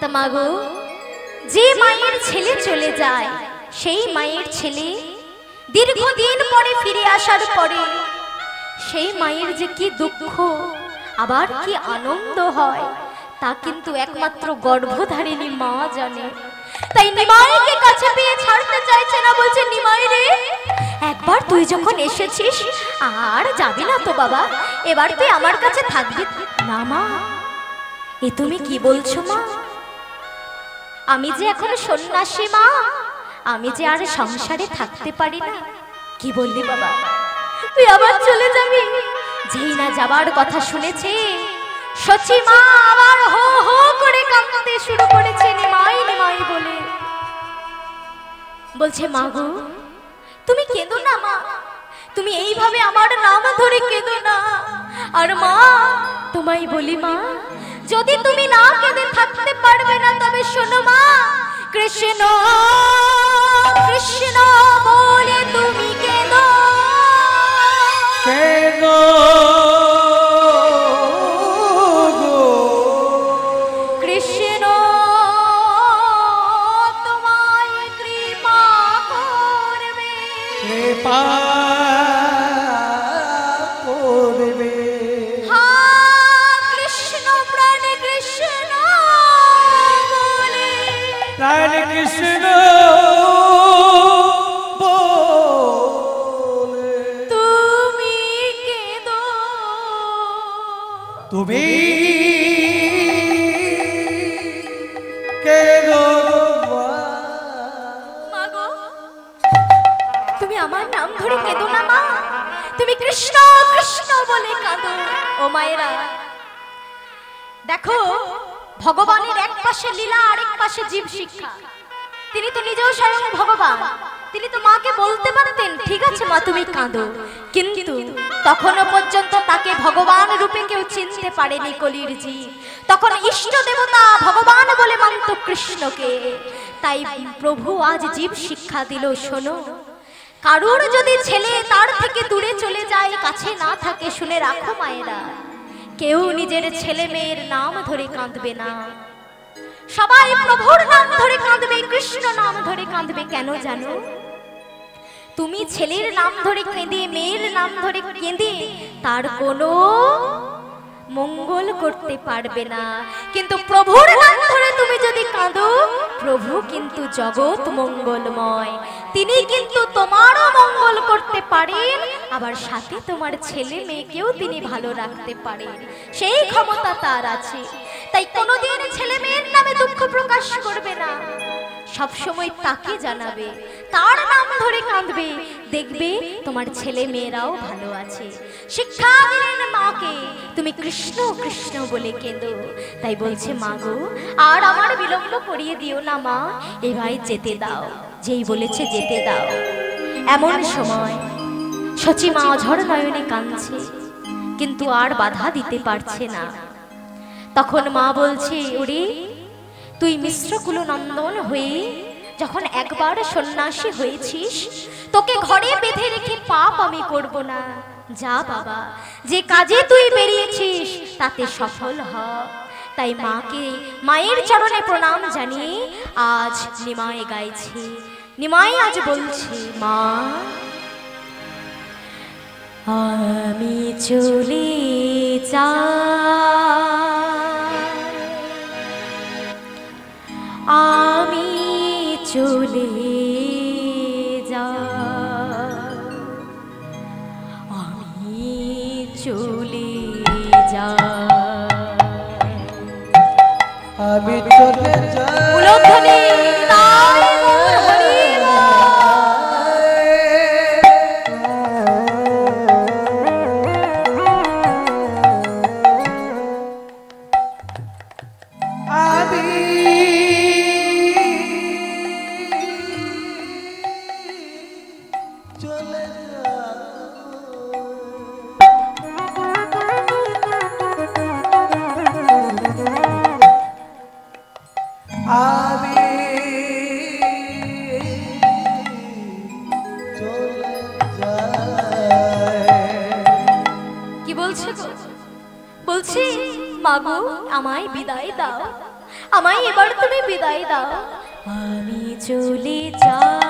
তা মাগো, যে মায়ের ছেলে চলে যায় সেই মায়ের ছেলে দীর্ঘদিন পরে ফিরে আসার পরে সেই মায়ের যে কি দুঃখ আবার কি আনন্দ হয় তা কিন্তু একমাত্র গর্ভধারিণী মা জানে। তাই নিমাইকে কাছে পেয়ে ছাড়তে চাইছে না, বলছে নিমাই রে, একবার তুই যখন এসেছিস আর যাবি না তো বাবা, এবার তুই আমার কাছে থাকবি না। মা, এ তুমি কি বলছো মা? আমি যে এখন সন্ন্যাসী মা, আমি যে আর সংসারে থাকতে পারি না। কি বললি বাবা, তুই আবার চলে যাবি? যেই না যাবার কথা শুনেছে সচি মা আবার হো হো করে কাঁদতে শুরু করেছে, নিমাই নিমাই বলে। বলছে মা গো, তুমি কেঁদো না মা, তুমি এইভাবে আমার নাম ধরে কেঁদো না। আর মা, তোমায় বলি মা, যদি তুমি না কেঁদে থাকতে পারবে না তবে শোনো মা, কৃষ্ণ কৃষ্ণ বলে তুমি কেঁদো কেঁদো কৃষ্ণ তোমায় কৃপা করবে, কৃপা করবে। হ্যাঁ কৃষ্ণ প্রাণে কৃষ্ণ বলে, প্রাণ কৃষ্ণ বলে তুমি কেঁদো, তুমি কেঁদো মা গো, তুমি আমার নাম ধরে কেঁদো না মা, তুমি কৃষ্ণ কৃষ্ণ বলে কাঁদো। ও মায়েরা দেখো, ভগবানের এক পাশে লীলা আরেক পাশে জীব শিক্ষা। তিনি তো নিজেও স্বয়ং ভগবান, তিনি তো মাকে বলতে পারতেন ঠিক আছে মা তুমি কাঁদো, কিন্তু তখনও পর্যন্ত তাকে ভগবান রূপে কেউ চিনতে পারেনি কলির জীব। তখন ইষ্ট দেবতা ভগবান বলে মানত কৃষ্ণকে। তাই প্রভু আজ জীব শিক্ষা দিল, শোনো, কারুর যদি ছেলে তার থেকে দূরে চলে যায়, কাছে না থাকে, শুনে রাখো মায়েরা, কেউ নিজের ছেলে মেয়ের নাম ধরে কাঁদবে না। সবাই প্রভুর নাম ধরে কাঁদবে, কৃষ্ণ নাম ধরে কাঁদবে। কেন জানো? তুমি ছেলের নাম ধরে কেঁদে, মেয়ের নাম ধরে কেঁদে তার কোনো মঙ্গল করতে পারবে না, কিন্তু প্রভুর নাম ধরে তুমি যদি কাঁদো, প্রভু কিন্তু জগৎ মঙ্গলময়, তিনি কিন্তু তোমারও মঙ্গল করতে পারেন, আবার সাথে তোমার ছেলে মেয়েকেও তিনি ভালো রাখতে পারেন, সেই ক্ষমতা তার আছে। তাই কোনোদিন ছেলে মেয়ের নামে দুঃখ প্রকাশ করবে না, সবসময় তাকে জানাবে, তার নাম ধরে কাঁদবে, দেখবে তোমার ছেলে মেয়েরাও ভালো আছে। শিক্ষা দিলেন মাকে, তুমি কৃষ্ণ কৃষ্ণ বলে কেঁদো। তাই বলছে মা গো, আর আমার বিলম্ব করিয়ে দিও না মা, এবার যেতে দাও, যেই বলেছে যেতে দাও। এমন সময় সচি মা অঝর নয়নে কাঁদছে, কিন্তু আর বাধা দিতে পারছে না। তখন মা বলছে, ওরে তুই মিশ্রকুল নন্দন হয়ে যখন একবার সন্ন্যাসী হয়েছিস, তোকে ঘরে বেঁধে রেখে পাপ আমি করব না। যা বাবা, যে কাজে তুই বেরিয়েছিস তাতে সফল হ। তাই মাকে, মায়ের চরণে প্রণাম জানিয়ে আজ নিমাই গাইছে। নিমাই আজ বলছে, মা আমি চলে যাই, আমি চলে যাই, আমি চলে যাই, আমি চলে যাই। উলধ্বনি তাই মোর হরি আমি আমায় বিদায় দাও, আমায় এবার তুমি বিদায় দাও। আমি চলে যাই,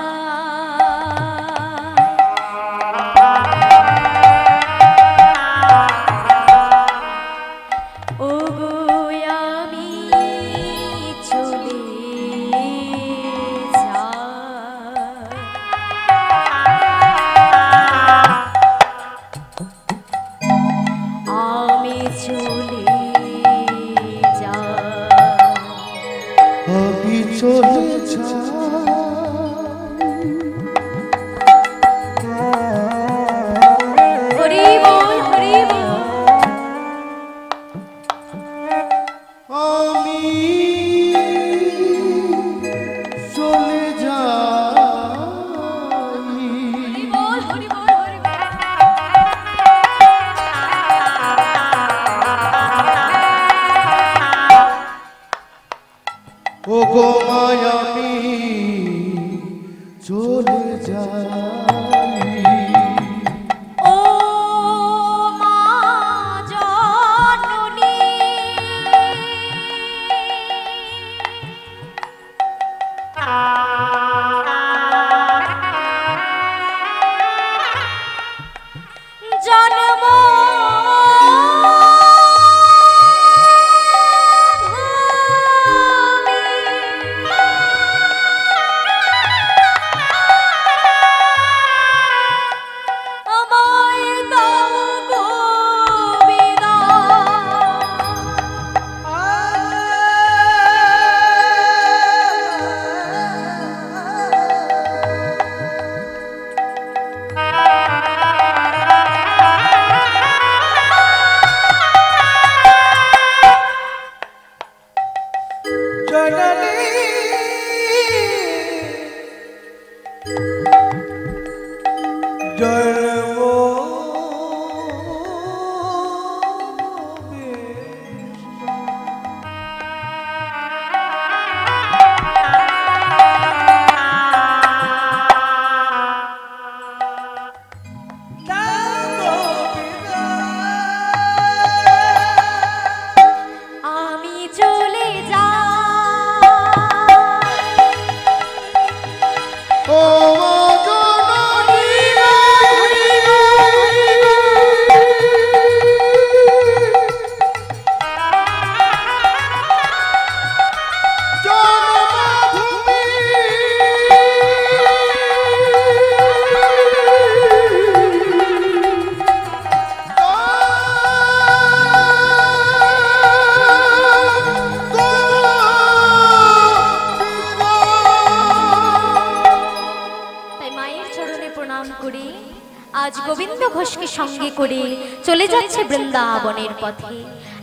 আজ গোবিন্দ ঘোষকে সঙ্গে করে চলে যাচ্ছে বৃন্দাবনের পথে।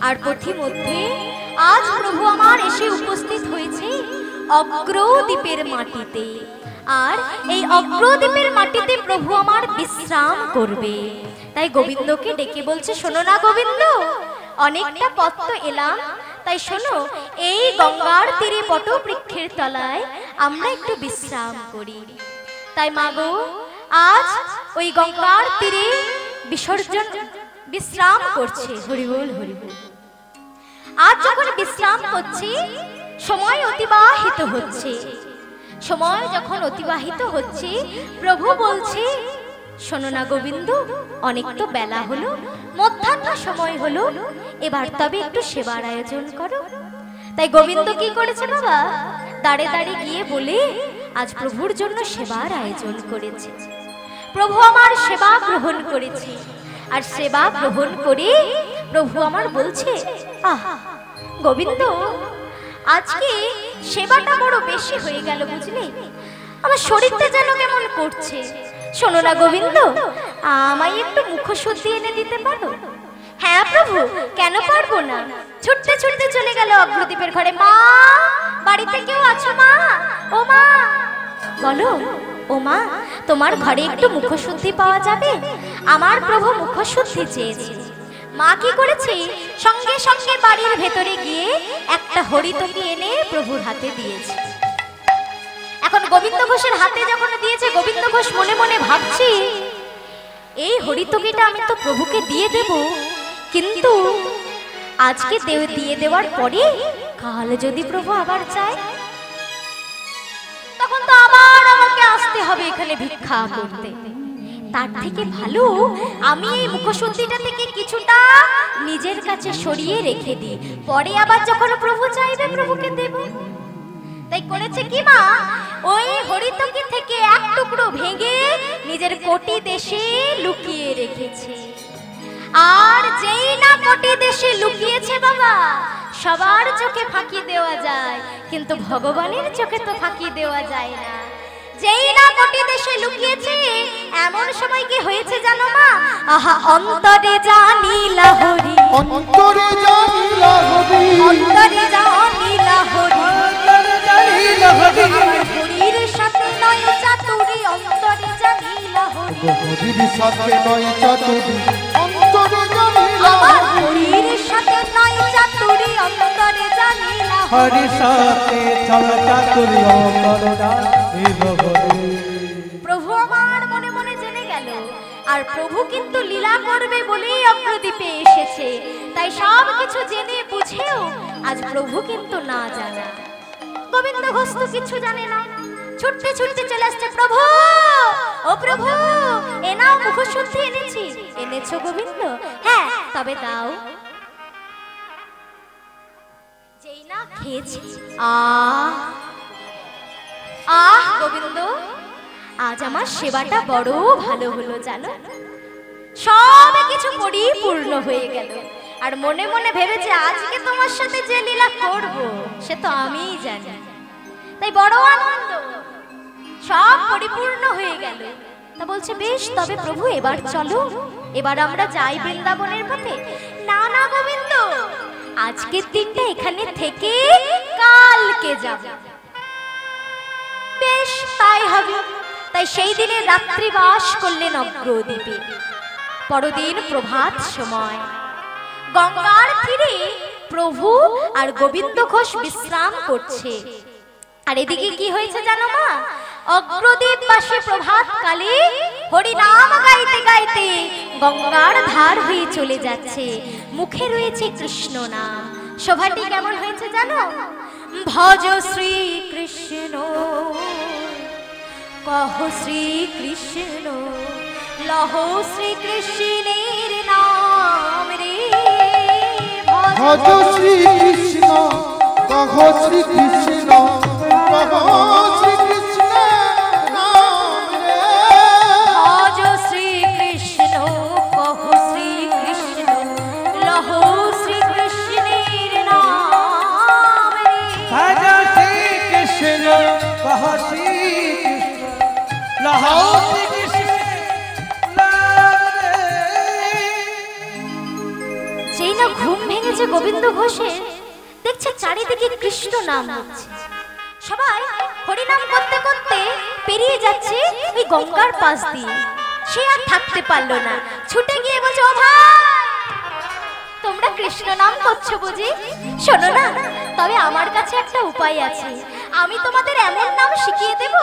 আর পথিমধ্যে আজ প্রভু আমার এসে উপস্থিত হয়েছে অগ্রদ্বীপের মাটিতে। আর এই অগ্রদ্বীপের মাটিতে প্রভু আমার বিশ্রাম করবে। তাই গোবিন্দকে ডেকে বলছে, শোনো না গোবিন্দ, অনেকটা পথ তো এলাম, তাই শোনো এই গঙ্গার তীরে বটবৃক্ষের তলায় আমরা একটু বিশ্রাম করি। তাই মাগো আজ ওই গঙ্গার তীরে বিশ্রাম করছে। হরিবোল হরিবোল। আজ যখন বিশ্রাম করছি, সময় অতিবাহিত হচ্ছে। সময় যখন অতিবাহিত হচ্ছে, প্রভু বলছে, শোনো না গোবিন্দ, অনেক তো বেলা হলো, মধ্যাহ্ন সময় হলো, এবার তবে একটু সেবার আয়োজন করো। তাই গোবিন্দ কি করেছে বাবা, দাঁড়ে দাঁড়ে গিয়ে বলে আজ প্রভুর জন্য সেবার আয়োজন করেছে। প্রভু আমার সেবা গ্রহণ করেছে। আর সেবা গ্রহণ করে প্রভু আমার বলছে, আহা গোবিন্দ, আজকে সেবাটা বড় বেশি হয়ে গেল বুঝলে, আমার শরীরটা যেন কেমন করছে। শোনো না গোবিন্দ, আমায় একটু মুখশুদ্ধি এনে দিতে পারো? হ্যাঁ প্রভু, কেন পারবো না। ছুটতে ছুটতে চলে গেল অগ্রদ্বীপের ঘরে। মা, বাড়িতে কেউ আছো মা? ও মা, বলো। ও মা, তোমার ঘরে একটু মুখশুদ্ধি পাওয়া যাবে? আমার প্রভু মুখশুদ্ধি চেয়েছে। মা কি করেছে, সঙ্গে সঙ্গে বাড়ির ভেতরে গিয়ে একটা হরিতকি এনে প্রভুর হাতে দিয়েছে। এখন গোবিন্দ ঘোষের হাতে যখন দিয়েছে, গোবিন্দ ঘোষ মনে মনে ভাবছে, এই হরিতকিটা আমি তো প্রভুকে দিয়ে দেব, কিন্তু আজকে দিয়ে দেওয়ার পরে কাল যদি প্রভু আবার চায়, তখন তো আবার আমাকে আসতে হবে এখানে ভিক্ষা করতে। তার থেকে ভালো আমি এই মুখশুদ্ধিটা থেকে কিছুটা নিজের কাছে সরিয়ে রেখে দিই, পরে আবার যখন প্রভু চাইবে প্রভুকে দেব। তাই করেছে কি মা, ওই হরিতকি থেকে এক টুকরো ভেঙে নিজের কোটি দেশে লুকিয়ে রেখেছে। আর যেই না কোটি দেশে লুকিয়েছে বাবা, সবার চোখে ফাঁকি দেওয়া যায়, কিন্তু ভগবানের চোখে তো ফাঁকি দেওয়া যায় না। যেই না কোটি দেশে লুকিয়েছে, এমন সময় কি হয়েছে জানো মা? আহা অন্তরে জানিলা হরি, অন্তরে জানিলা হরি, অন্তরে জানিলা হরি, অন্তরে জানিলা হরি, হরির সাথে নয় চাতুরি, অন্তরে জানিলা হরি, হরির সাথে নয় চাতুরি, অন্তরে জানিলা আমার হরির সাথে নয় চাতুরি, অন্তরে জানিলা হরি সাথে চল চাতুরি অন্তরদা হরি। প্রভু আমার মনে মনে জেনে গেল, আর প্রভু কিন্তু লীলা করবে বলেই অগ্রদ্বীপে এসেছে। তাই সব কিছু জেনে বুঝেও আজ প্রভু কিন্তু না জানা। গোবিন্দ ঘোষ তো কিছু জানে না, ছুটতে ছুটতে চলে আসছে। প্রভু, ও প্রভু, এ নাও মুখশুদ্ধি এনেছি। এনেছো গোবিন্দ? হ্যাঁ, তবে দাও। যেই না খেয়েছি, আহ গোবিন্দ, আজ আমার সেবাটা বড় ভালো হলো জানো, সব কিছু পরিপূর্ণ হয়ে গেল। আর মনে মনে ভেবেছে আজকে তোমার সাথে যে লীলা করব সে তো আমিই জানি। তাই বড় আনন্দ, সব পরিপূর্ণ হয়ে গেল। তা বলছে বেশ, তবে প্রভু এবার চলো, এবার আমরা যাই বৃন্দাবনের পথে। না না গোবিন্দ, আজকের দিনটা এখানে থেকে কালকে যাব। বেশ, তাই হবে। তাই সেই দিনে রাত্রিবাস করলেন অগ্রদ্বীপে। পরদিন প্রভাত সময় গঙ্গার তীরে প্রভু আর গোবিন্দ ঘোষ বিশ্রাম করছে। আর এদিকে কি হয়েছে জানো মা? অগ্রদ্বীপবাসী প্রভাত কালে হরিনাম গাইতে গাইতে গঙ্গার ধার হয়ে চলে যাচ্ছে। মুখে রয়েছে কৃষ্ণ নাম। শোভাটি কেমন হয়েছে জানো? ভজ শ্রী কৃষ্ণ, কহ শ্রী কৃষ্ণ, লহ শ্রী কৃষ্ণের নাম রে। ভজ শ্রী কৃষ্ণ, কহ শ্রী কৃষ্ণ, কহ শ্রী কৃষ্ণের নাম রে। ভজ শ্রী কৃষ্ণ, কহ শ্রী কৃষ্ণ, লহ শ্রী কৃষ্ণের নাম রে। ভজ শ্রী কৃষ্ণ, কহ শ্রী কৃষ্ণ, লহ শ্রী কৃষ্ণের নাম রে। যেই না ঘুম ভেঙেছে গোবিন্দ ঘোষের, দেখছে চারিদিকে কৃষ্ণ নাম হচ্ছে। সবাই হরিনাম করতে করতে পেরিয়ে যাচ্ছে ওই গঙ্গার পাশ দিয়ে। সে আর থাকতে পারলো না, ছুটে গিয়ে বলছে, ও ভাই, তোমরা কৃষ্ণ নাম করছো বুঝি? শোনো না, তবে আমার কাছে একটা উপায় আছে। আমি তোমাদের এমন নাম শিখিয়ে দেব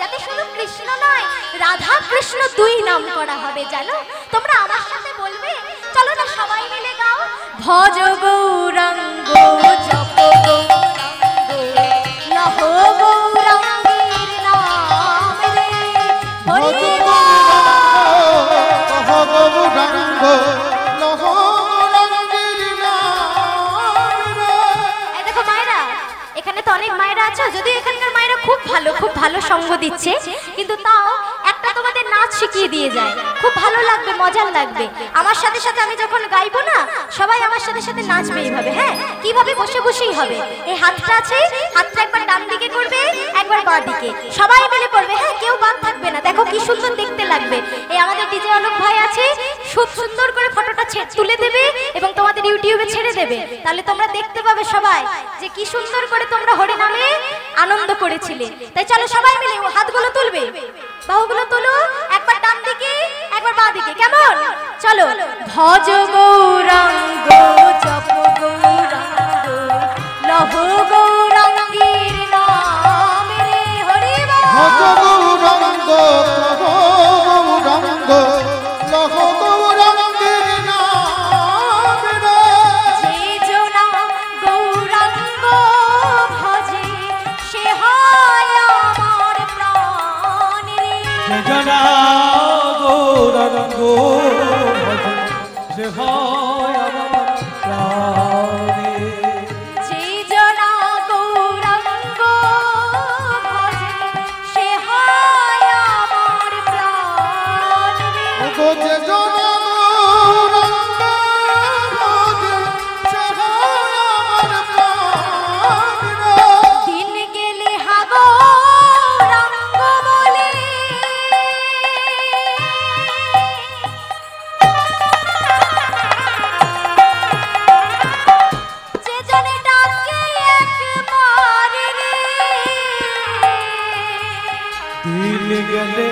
যাতে শুধু কৃষ্ণ নয়, রাধা কৃষ্ণ দুই নাম করা হবে জানো। তোমরা আমার সাথে বলবে, চলো না সবাই মিলে গাও। ভজ গৌরাঙ্গ, জপ গৌরাঙ্গ, লহ গৌরাঙ্গের নাম রে। হরি কহ গৌরাঙ্গ, লহ গৌরাঙ্গের নাম রে। এই দেখো মায়েরা, এখানে তো অনেক মায়েরা আছো, যদি এখানকার মায়েরা খুব ভালো সঙ্গ দিচ্ছে, কিন্তু তাও একটা তোমাদের নাচ শিখিয়ে দিয়ে যায়, খুব ভালো লাগবে, মজার লাগবে। আমার সাথে সাথে আমি যখন গাইবো না, সবাই আমার সাথে সাথে নাচবে এইভাবে। হ্যাঁ, কিভাবে? বসে বসেই হবে। এই হাতটা আছে, হাতটা একবার ডান দিকে করবে, একবার বাঁ দিকে, সবাই মিলে করবে। হ্যাঁ, কেউ বাদ থাকবে না। দেখো কি সুন্দর দেখতে লাগবে। এই আমাদের ডিজে অলোক ভাই আছে, খুব সুন্দর করে ফটোটা তুলে দেবে এবং তোমাদের ইউটিউবে ছেড়ে দেবে। তাহলে তোমরা দেখতে পাবে সবাই যে কি সুন্দর করে তোমরা হরিনামে আনন্দ করেছিলে। তাই চলো সবাই মিলে হাতগুলো তুলবে, বাহুগুলো তুলো, একবার ডান দিকে একবার বাঁ দিকে। কেমন? চলো। ভজ গৌরাঙ্গ, জপ গৌরাঙ্গ, লহ গৌরাঙ্গের নাম রে। হরি ভজ বল। গৌরাঙ্গ, কহ গৌরাঙ্গ, লহ গৌরাঙ্গের নাম রে। যে গৌরাঙ্গ ভজন যে হয় আমার প্রাণে। যে জনা গৌরাঙ্গ ভজে সে হয় আমার প্রাণ রে। ওগো যে জন গৌরাঙ্গ ভজে সে হয় আমার প্রাণ রে। দিন গেলে হা গৌরাঙ্গ বলে যে জনে ডাকে একবার রে। দিল গেলে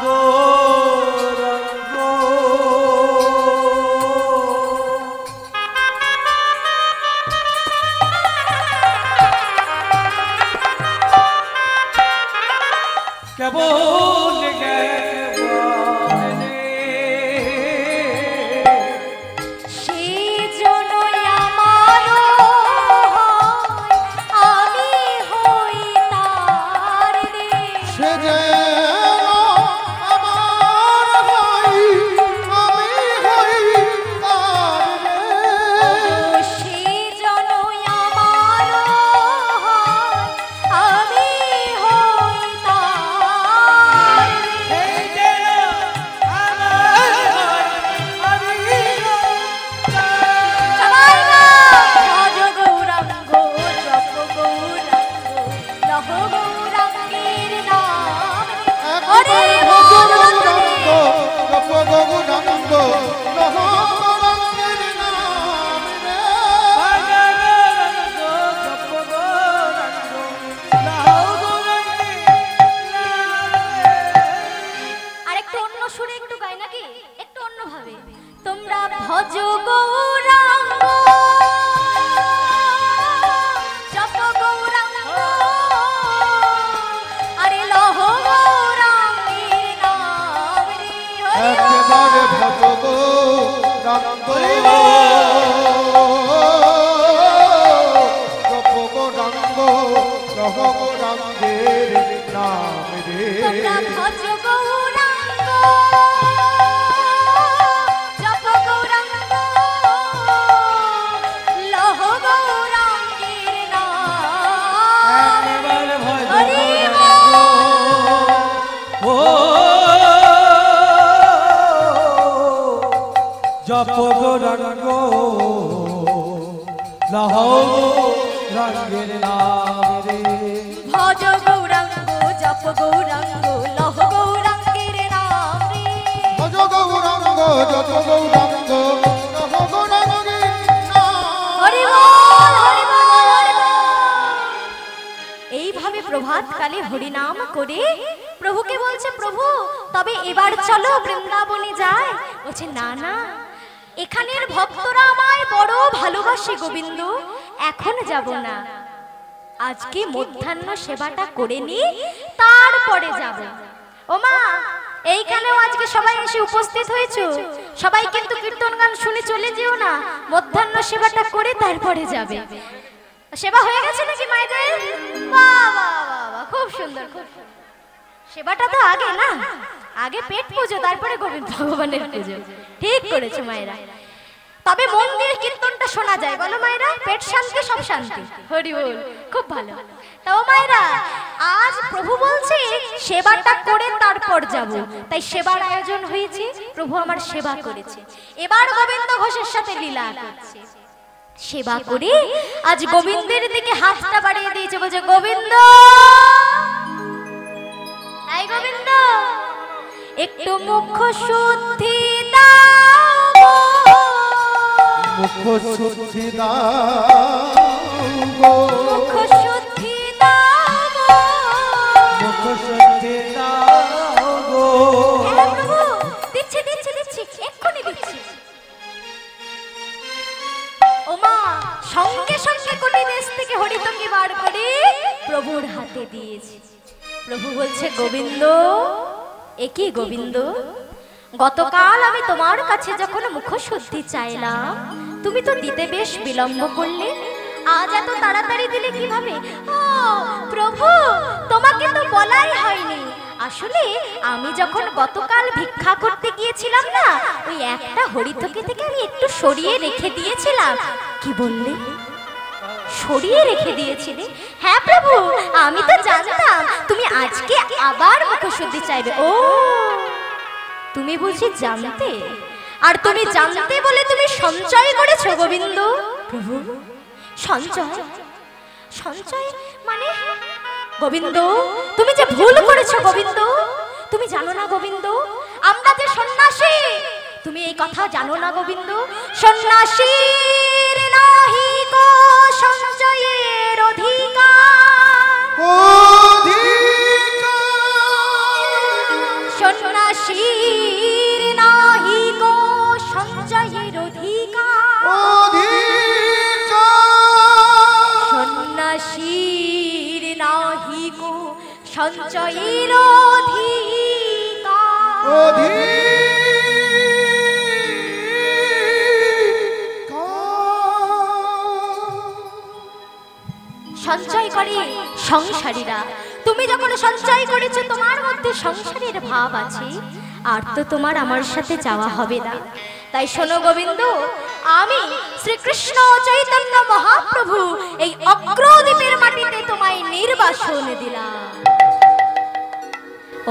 গৌরাঙ্গ কেবল গেলে সেই জন্যই আমারও হয়, আমি হই তার রে। সে যে আমার ভাই আমি হই তার রে। সেই জন্যই আমারও হয়, আমি হই তার রে। এই যে সবাই গো! ভজ গৌরাঙ্গ, জপ গৌরাঙ্গ, লহ গৌরাঙ্গের নাম। হরি ভজ বল গৌরাঙ্গ জপ গৌরাঙ্গ লহ গৌরাঙ্গের নাম রে। আরেকটু অন্য সুরে একটু গাই নাকি, একটু অন্য ভাবে। তোমরা ভজ গৌরাঙ্গ, জপ গৌরাঙ্গ, আরে লহ গৌরাঙ্গের নাম রে। হরি বল। একেবারে ভজ গৌরাঙ্গ জপ গৌরাঙ্গ লহ গৌরাঙ্গের নাম রে। তোমরা ভজ গৌরাঙ্গ, জপ গৌরাঙ্গ, লহ গৌরাঙ্গের নাম। হরি বল। জপ গৌরাঙ্গ লহ রঙ্গের নাম রে। ভজ গৌরাঙ্গ, জপ গৌরাঙ্গ, লহ গৌরাঙ্গের নাম রে। ভজ গৌরাঙ্গ জপ গৌরাঙ্গ লহ গৌরাঙ্গের নাম। হরি বল, হরি বল, হরি বল। এইভাবে প্রভাত কালে হরিনাম করে প্রভুকে বলছে, প্রভু তবে এবার চলো বৃন্দাবনে যায়। বলছে না না, এখানের ভক্তরা আমায় বড় ভালোবাসে গোবিন্দ, এখন যাব না, আজকে মধ্যাহ্ন সেবাটা করে নি তারপরে যাব। ও মা, এইখানেও আজকে সবাই এসে উপস্থিত হয়েছো, সবাই কিন্তু কীর্তন গান শুনে চলে যেও না, মধ্যাহ্ন সেবাটা করে তারপরে যাবে। সেবা হয়ে গেছে নাকি মায়েদের? বাহ বাহ বাহ বাহ, খুব সুন্দর, খুব সুন্দর। সেবাটা তো আগে না, আগে পেট পুজো তারপরে গোবিন্দ ভগবানের পুজো। ঠিক করেছো মায়েরা। তবে মন দিয়ে কীর্তনটা শোনা যায়, বলো মায়েরা, পেট শান্তি সব শান্তি। হরি বল, খুব ভালো। তাও মায়েরা, আজ প্রভু বলছে সেবাটা করে তারপর যাব, তাই সেবার আয়োজন হয়েছে, প্রভু আমার সেবা করেছে। এবার গোবিন্দ ঘোষের সাথে লীলা করছে। সেবা করে আজ গোবিন্দের দিকে হাতটা বাড়িয়ে দিয়েছে, বলছে গোবিন্দ, এই গোবিন্দ একটু মুখ শুদ্ধি দাও, মুখ শুদ্ধি দাও মুখ শুদ্ধি দাও, মুখ শুদ্ধি দাও গো। হ্যাঁ প্রভু, দিচ্ছি দিচ্ছি দিচ্ছি, এক্ষুনি দিচ্ছি। ওমা সঙ্গে সঙ্গে কোটি দেশ থেকে হরিতঙ্গি বার করে প্রভুর হাতে দিয়েছে। প্রভু বলছে, গোবিন্দ, একই গোবিন্দ, গতকাল আমি তোমার কাছে যখন মুখশুদ্ধি চাইলাম, তুমি তো দিতে বেশ বিলম্ব করলে, আজ এত তাড়াতাড়ি দিলে কিভাবে? ও প্রভু, তোমাকে তো বলাই হয়নি, আসলে আমি যখন গতকাল ভিক্ষা করতে গিয়েছিলাম না, ওই একটা হরিথকে থেকে আমি একটু সরিয়ে রেখে দিয়েছিলাম। কি বললে? সরিয়ে রেখে দিয়েছিলে? হ্যাঁ প্রভু, আমি তো জানতাম তুমি আজকে আবার মুখশুদ্ধি চাইবে। ও, তুমি বুঝি জানতে? আর তুমি জানতে বলে তুমি সঞ্চয় করেছো গোবিন্দ? প্রভু, সঞ্চয়? সঞ্চয় মানে? গোবিন্দ, তুমি যে ভুল করেছো গোবিন্দ। তুমি জানো না গোবিন্দ, আমরা যে সন্ন্যাসী। তুমি এই কথা জানো না গোবিন্দ? সন্ন্যাসীর নাহি কো সঞ্চয়ের অধিকার। সন্ন্যাসীর নাহি কো সঞ্চয়ের অধিকার। সন্ন্যাসীর নাহি কো সঞ্চয়ের অধিকার। সঞ্চয় করে সংসারীরা। তুমি যখন সঞ্চয় করেছো, তোমার মধ্যে সংসারের ভাব আছে, আর তো তোমার আমার সাথে যাওয়া হবে না। তাই শোনো গোবিন্দ, আমি শ্রীকৃষ্ণ চৈতন্য মহাপ্রভু এই অগ্রদ্বীপের মাটিতে তোমায় নির্বাসন দিলাম।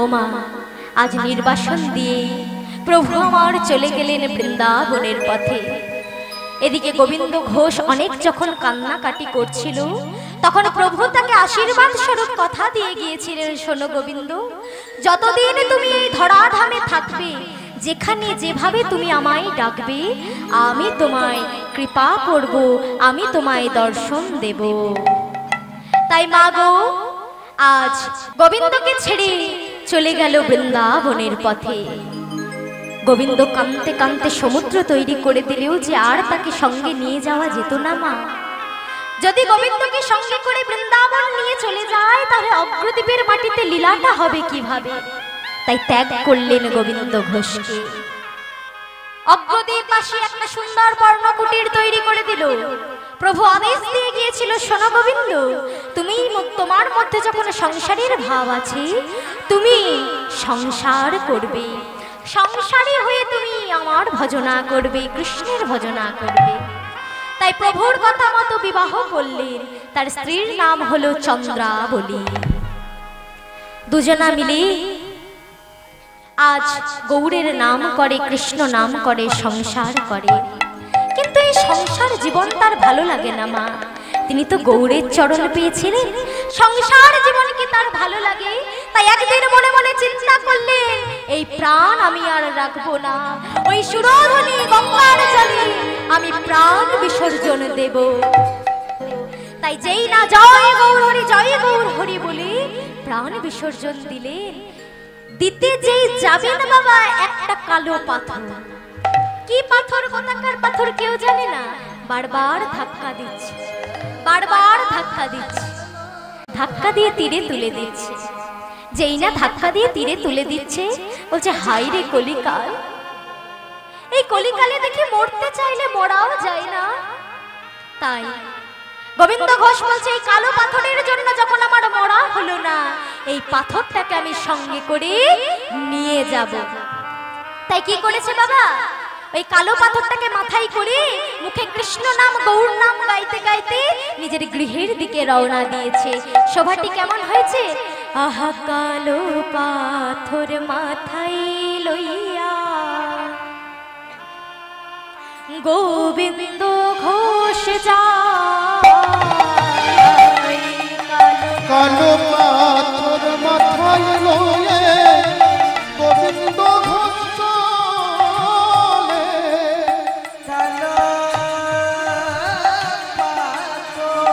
ওমা, আজ নির্বাসন দিয়ে প্রভু আমার চলে গেলেন বৃন্দাবনের পথে। এদিকে গোবিন্দ ঘোষ অনেক যখন কান্নাকাটি করছিল, তখন প্রভু তাকে আশীর্বাদ স্বরূপ কথা দিয়ে গিয়েছিলেন, শোনো গোবিন্দ, যতদিন তুমি এই ধরাধামে থাকবে, যেখানে যেভাবে তুমি আমায় ডাকবে, আমি তোমায় কৃপা করব, আমি তোমায় দর্শন দেব। তাই মা গো, আজ গোবিন্দকে ছেড়ে চলে গেল বৃন্দাবনের পথে। গোবিন্দ কাঁদতে কাঁদতে সমুদ্র তৈরি করে দিলেও যে আর তাকে সঙ্গে নিয়ে যাওয়া যেত না মা। যদি গোবিন্দকে সঙ্গে করে বৃন্দাবন নিয়ে চলে যায়, তাহলে অগ্রদ্বীপের মাটিতে লীলাটা হবে কিভাবে? তাই ত্যাগ করলেন গোবিন্দ ঘোষকে। অগ্রদ্বীপ পাশে একটা সুন্দর পর্ণকুটির তৈরি করে দিল। প্রভু আদেশ দিয়ে গিয়েছিল, শোনো গোবিন্দ, তুমি তোমার মধ্যে যখন সংসারের ভাব আছে, তুমি সংসার করবে, সংসারী হয়ে তুমি আমার ভজনা করবে, কৃষ্ণের ভজনা করবে। তাই প্রভুর কথা মতো বিবাহ করলেন। তার স্ত্রীর নাম হলো চন্দ্রাবলী। দুজনা মিলে আজ গৌরের নাম করে, কৃষ্ণ নাম করে, সংসার করে। কিন্তু এই সংসার জীবন তার ভালো লাগে না মা। তিনি তো গৌরের চরণ পেয়েছিলেন, সংসার জীবন কি তার ভালো লাগে? তাই একদিন মনে মনে চিন্তা করলেন, এই প্রাণ আমি আর রাখবো না, ওই সুরধনী গঙ্গার জলে আমি প্রাণ বিসর্জন দেব। তাই যেই না জয় গৌর হরি, জয় গৌর হরি বলে প্রাণ বিসর্জন দিলেন। দিতে যেই যাবেন বাবা, একটা কালো পাথর, কি পাথর, কোথাকার পাথর কেউ জানে না, বারবার ধাক্কা দিচ্ছে, বারবার ধাক্কা দিচ্ছে, ধাক্কা দিয়ে তীরে তুলে দিচ্ছে। যেই না ধাক্কা দিয়ে তীরে তুলে দিচ্ছে, বলছে হাই রে কলিকাল। এই কলিকালে দেখে মরতে চাইলে মরাও যায় না। তাই গোবিন্দ ঘোষ বলছে, এই কালো পাথরের জন্য যখন আমার মরা হলো না, এই পাথরটাকে আমি সঙ্গে করে নিয়ে যাব। তাই কি করেছে বাবা, ওই কালো পাথরটাকে মাথায় করে মুখে কৃষ্ণ নাম গৌর নাম গাইতে গাইতে নিজের গৃহের দিকে রওনা দিয়েছে। শোভাটি কেমন হয়েছে? আহা কালো পাথর মাথায় লইয়া গোবিন্দ ঘোষ যায়, কালো পাথর মাথায় লয়ে গোবিন্দ ঘোষ চলে। কালো পাথর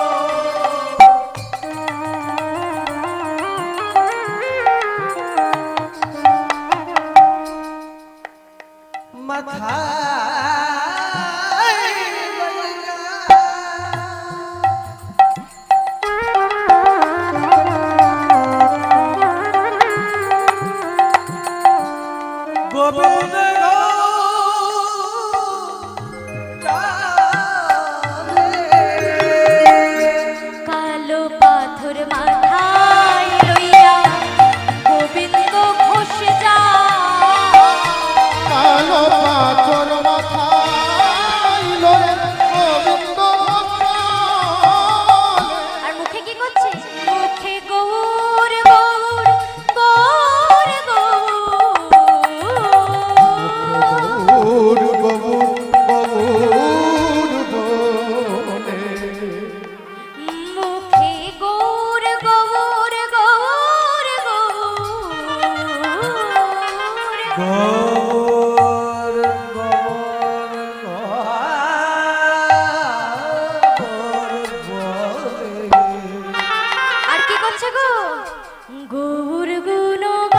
মাথায় লইয়া পাচ্ছে গো গৌর গুণগান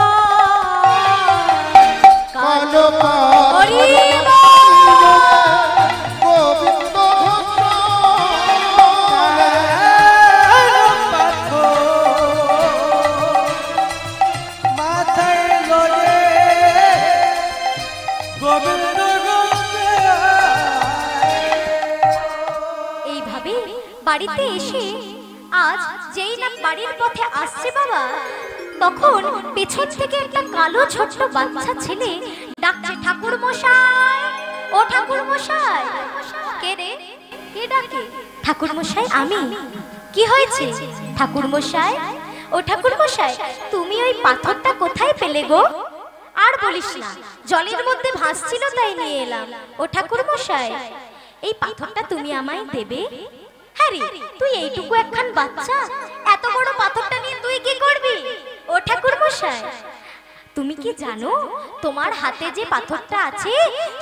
কালো হরি গোবিন্দ মাথায় লড়ে গোবিন্দ এইভাবে বাড়িতে এসে আজ যেই না বাড়ির পথে আসছে বাবা, তখন পেছন থেকে একটা কালো ছোট্ট বাচ্চা ছেলে ডাকছে ঠাকুর মশাই, ও ঠাকুর মশাই। কে রে? কে ডাকে? ঠাকুর মশাই আমি। কি হয়েছে ঠাকুর মশাই? ও ঠাকুর মশাই, তুমি ওই পাথরটা কোথায় পেলে গো? আর বলিস না, জলের মধ্যে ভাসছিল তাই নিয়ে এলাম। ও ঠাকুর মশাই, এই পাথরটা তুমি আমায় দেবে? হ্যাঁ রে, তুই এইটুকু একখান বাচ্চা, এত বড় পাথরটা নিয়ে তুই কি করবি? ও ঠাকুর মশাই, তুমি কি জানো তোমার হাতে যে পাথরটা আছে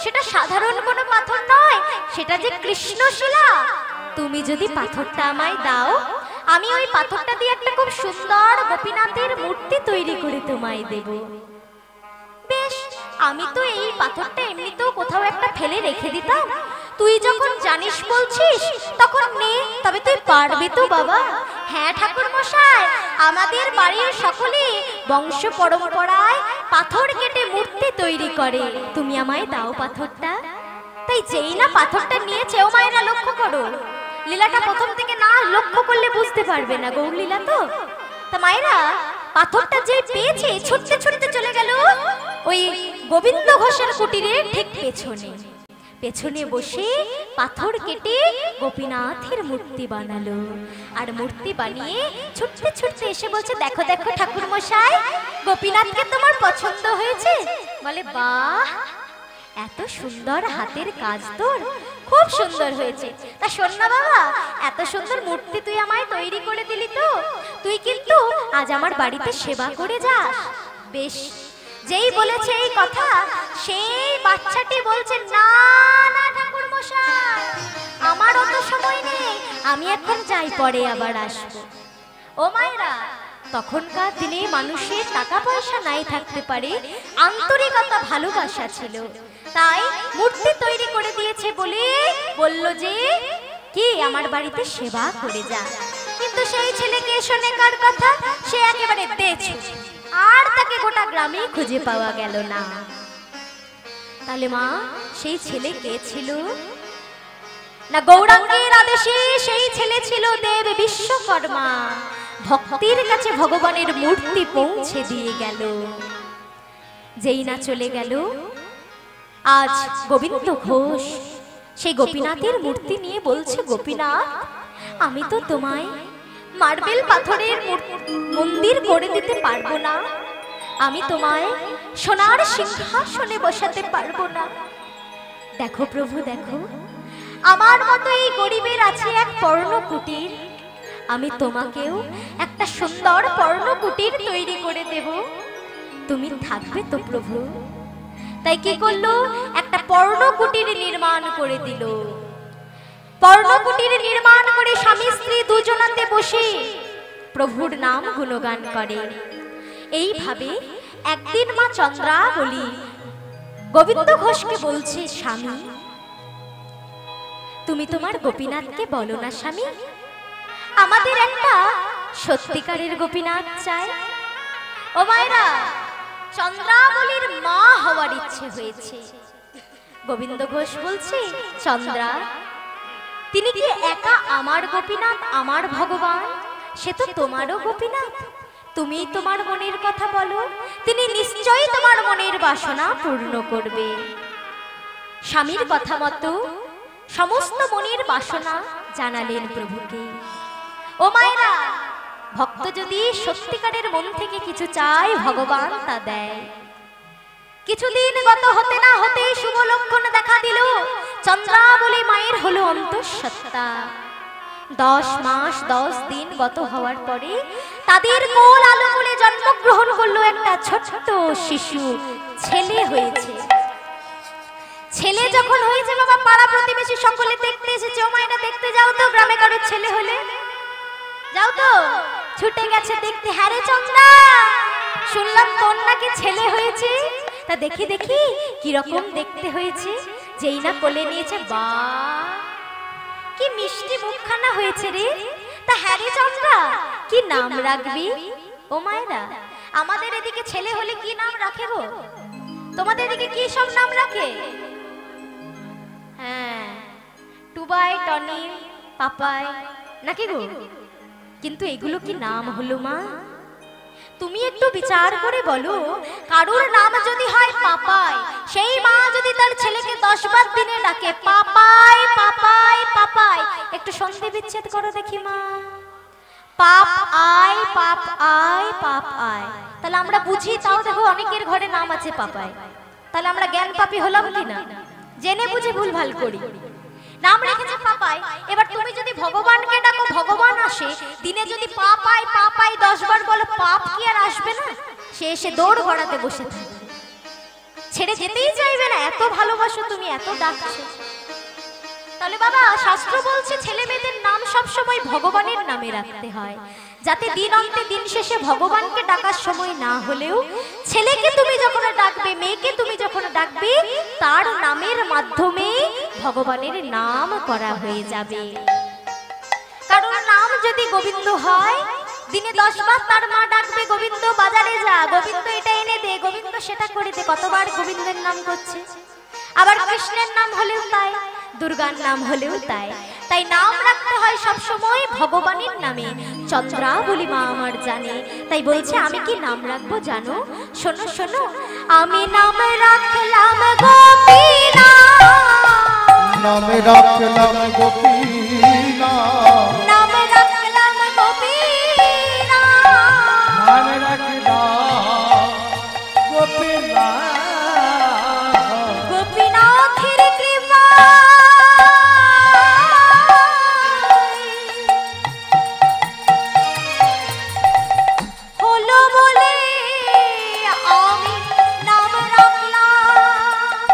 সেটা সাধারণ কোনো পাথর নয়, সেটা যে কৃষ্ণশিলা। তুমি যদি পাথরটা আমায় দাও, আমি ওই পাথরটা দিয়ে একটা খুব সুন্দর গোপীনাথের মূর্তি তৈরি করে তোমায় দেব। বেশ, আমি তো এই পাথরটা এমনিতেও কোথাও একটা ফেলে রেখে দিতাম, তুই যখন জানিস বলছিস তখন নে। তবে তুই পারবি তো বাবা? হ্যাঁ ঠাকুর মশাই, আমাদের বাড়ির সকলে বংশ পরম্পরায় পাথর কেটে মূর্তি তৈরি করে, তুমি আমায় দাও পাথরটা। তাই যেই না পাথরটা নিয়েছে, ও মায়েরা লক্ষ্য করো, লীলাটা প্রথম থেকে না লক্ষ্য করলে বুঝতে পারবে না, গৌর লীলা তো। তা মায়েরা পাথরটা যে পেয়েছে ছুটতে ছুটতে চলে গেল ওই গোবিন্দ ঘোষের কুটিরের ঠিক পেছনে। পেছনে বসে পাথর কেটে গোপীনাথের মূর্তি বানালো। আর মূর্তি বানিয়ে ছুটতে ছুটতে এসে বলছে, দেখো দেখো ঠাকুর মশাই, গোপীনাথকে তোমার পছন্দ হয়েছে? বলে, বাহ, এত সুন্দর হাতের কাজ তোর, খুব সুন্দর হয়েছে। তা শোন না বাবা, এত সুন্দর মূর্তি তুই আমায় তৈরি করে দিলি তো, তুই কিন্তু আজ আমার বাড়িতে সেবা করে যাস। বেশ, যেই বলেছে এই কথা, সেই বাচ্চাটি বলছে, না না ঠাকুর মশাই, আমার অত সময় নেই, আমি এখন যাই, পরে আবার আসবো। ও মায়েরা, তখনকার দিনে মানুষের টাকা পয়সা নাই থাকতে পারে, আন্তরিকতা ভালোবাসা ছিল, তাই মূর্তি তৈরি করে দিয়েছে বলে বলল যে কি আমার বাড়িতে সেবা করে যা। কিন্তু সেই ছেলেকে শোনে কার কথা, সে একেবারে দেছে, আর তাকে গোটা গ্রামে খুঁজে পাওয়া গেল না। তাহলে মা, সেই ছেলে কে ছিল? না গৌরাঙ্গের আদেশে সেই ছেলে ছিল দেব বিশ্বকর্মা, ভক্তির কাছে ভগবানের মূর্তি পৌঁছে দিয়ে গেল। যেই না চলে গেল, আজ গোবিন্দ ঘোষ সেই গোপীনাথের মূর্তি নিয়ে বলছে, গোপীনাথ, আমি তো তোমায় মার্বেল পাথরের মন্দির করে দিতে পারবো না, আমি তোমায় সোনার সিংহাসনে বসাতে পারবো না। দেখো প্রভু, দেখো, আমার মতো এই গরিবের আছে এক পর্ণকুটির, আমি তোমাকেও একটা সুন্দর পর্ণকুটির তৈরি করে দেব, তুমি থাকবে তো প্রভু? তাই কি করলো, একটা পর্ণকুটির নির্মাণ করে দিল। পর্ণকুটির নির্মাণ করে স্বামী স্ত্রী দুজনাতে বসে প্রভুর নাম গুণগান করে। এইভাবে একদিন মা চন্দ্রাবলী গোবিন্দ ঘোষকে বলছে, স্বামী, তুমি তোমার গোপীনাথকে বলো না স্বামী, আমাদের একটা সত্যিকারের গোপীনাথ চাই। ও মায়েরা, চন্দ্রাবলীর মা হওয়ার ইচ্ছে হয়েছে। গোবিন্দ ঘোষ বলছে, চন্দ্রা, তিনি কি একা আমার গোপীনাথ, আমার ভগবান? সে তো তোমারও গোপীনাথ, তুমি তোমার মনের কথা বলো, তিনি নিশ্চয়ই তোমার মনের বাসনা পূর্ণ করবে। স্বামীর কথা মতো সমস্ত মনের বাসনা জানালেন প্রভুকে। ও মায়েরা, ভক্ত যদি সত্যিকারের মন থেকে কিছু চায়, ভগবান তা দেয়। কিছুদিন গত হতে না হতে শুভ লক্ষণ দেখা দিল, চন্দ্রাবলী মায়ের হলো অন্তঃসত্ত্বা। 10 মাস 10 দিন গত হওয়ার পরে তাদের কোল আলোকলে জন্মগ্রহণ করলো একটা ছোট্ট শিশু, ছেলে হয়েছে। ছেলে যখন হয়েছে বাবা, পাড়া প্রতিবেশী সকলে দেখতে এসেছে। ও মায়েরা, দেখতে যাও তো, গ্রামে কারোর ছেলে হলে যাও তো। ছুটে গেছে দেখতে, হ্যাঁ রে চন্দ্রা, শুনলাম তোর নাকি ছেলে হয়েছে, তা দেখি দেখি কিরকম দেখতে হয়েছে। যেই না কোলে নিয়েছে, বা কি মিষ্টি মুখখানা হয়েছে রে। তা হ্যাঁ রে চন্দ্রা, কি নাম রাখবি? ও মায়েরা, আমাদের এদিকে ছেলে হলে কি নাম রাখে গো? তোমাদের এদিকে কি সব নাম রাখে? হ্যাঁ, টুবাই, টনি, পাপাই নাকি গো? কিন্তু এগুলো কি নাম হলো মা? তুমি একটু বিচার করে বলো, কারুর নাম যদি হয় পাপাই, সেই মা যদি তার ছেলেকে 10 বার দিনে ডাকে পাপাই পাপাই পাপাই, একটু সন্ধি বিচ্ছেদ করো দেখি মা। পাপ আয় পাপ আয় পাপ আয়, তাহলে আমরা বুঝি। তাও দেখো অনেকের ঘরে নাম আছে পাপাই, তাহলে আমরা জ্ঞান পাপী হলাম কিনা? জেনে বুঝে ভুল ভাল করি, নাম রেখেছে পাপাই। এবার তুমি যদি ভগবানকে ডাকো, ভগবান আসে। দিনে যদি পাপাই পাপাই 10 বার বলো, পাপ কি আর আসবে না? সে এসে দৌড় গড়াতে বসে থাকে, ছেড়ে যেতেই চাইবে না, এত ভালোবাসো তুমি, এত ডাকছো। তাহলে বাবা, শাস্ত্র বলছে ছেলে মেয়েদের নাম সব সময় ভগবানের নামে রাখতে হয়, যাতে দিন অন্তে দিন শেষে ভগবানকে ডাকার সময় না হলেও ছেলেকে তুমি যখন ডাকবে, মেয়েকে তুমি যখন ডাকবে, তার নামের মাধ্যমে ভগবানের নাম করা হয়ে যাবে। কারণ নাম যদি গোবিন্দ হয়, দিনে 10 বার তার মা ডাকবে, গোবিন্দ বাজারে যা, গোবিন্দ এটা এনে দে, গোবিন্দ সেটা করে দে, কতবার গোবিন্দের নাম করছে। আবার কৃষ্ণের নাম হলেও তাই, দুর্গার নাম হলেও তাই। তাই নাম রাখতে হয় সব সময় ভগবানের নামে। চন্দ্রা বলি মা আমার জানে, তাই বলছে আমি কি নাম রাখবো জানো? শোনো শোনো, আমি নাম রাখলাম গোপীনা, নাম রাখলাম গোপীনা, নাম রাখলাম গোপীনা, নাম রাখলাম গোপীনা, গোপীনাথের কৃপা হলো বলে আমি নাম রাখলাম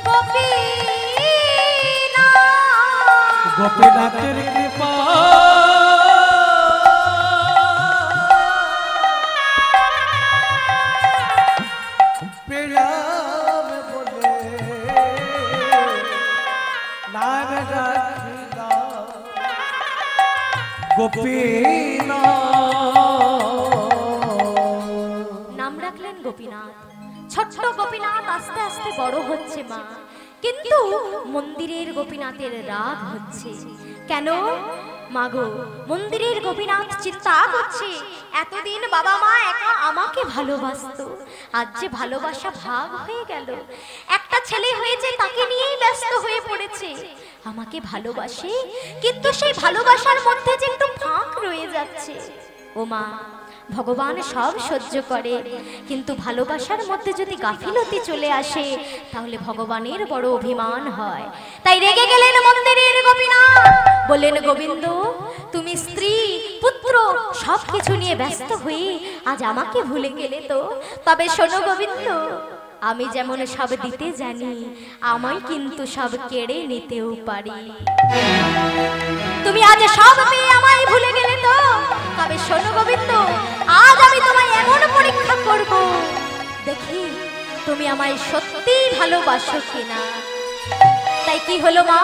গোপীনা। গোপীনাথের কৃপা প্রেম বলে নাম রাখিলাম গোপীনা। নাম রাখলেন গোপীনাথ। ছোট্ট গোপীনাথ আস্তে আস্তে বড় হচ্ছে মা, কিন্তু মন্দিরের গোপীনাথের রাগ হচ্ছে। কেন মাগো? মন্দিরের গোপীনাথ চিন্তা করছে, এতদিন বাবা মা একা আমাকে ভালোবাসতো, আজ যে ভালোবাসা ভাগ হয়ে গেল, একটা ছেলে হয়েছে তাকে নিয়েই ব্যস্ত হয়ে পড়েছে। আমাকে ভালোবাসে, কিন্তু সেই ভালোবাসার মধ্যে যে একটু ফাঁক রয়ে যাচ্ছে। ও মা, ভগবান সব সহ্য করে, কিন্তু ভালোবাসার মধ্যে যদি গাফিলতি চলে আসে, তাহলে ভগবানের বড় অভিমান হয়। তাই রেগে গেলেন মন্দিরের গোপীনাথ, বললেন গোবিন্দ, তুমি স্ত্রী পুত্র সবকিছু নিয়ে ব্যস্ত হয়ে আজ আমাকে ভুলে গেলে তো? তবে শোনো গোবিন্দ, আমি যেমন সব দিতে জানি, আমায় কিন্তু সব কেড়ে নিতেও পারি। তুমি আজ সব পেয়ে আমায় ভুলে গেলে তো? তবে শোনো গোবিন্দ, আজ আমি তোমায় এমন পরীক্ষা করব, দেখি তুমি আমায় সত্যিই ভালোবাসো কিনা। তাই কি হলো মা?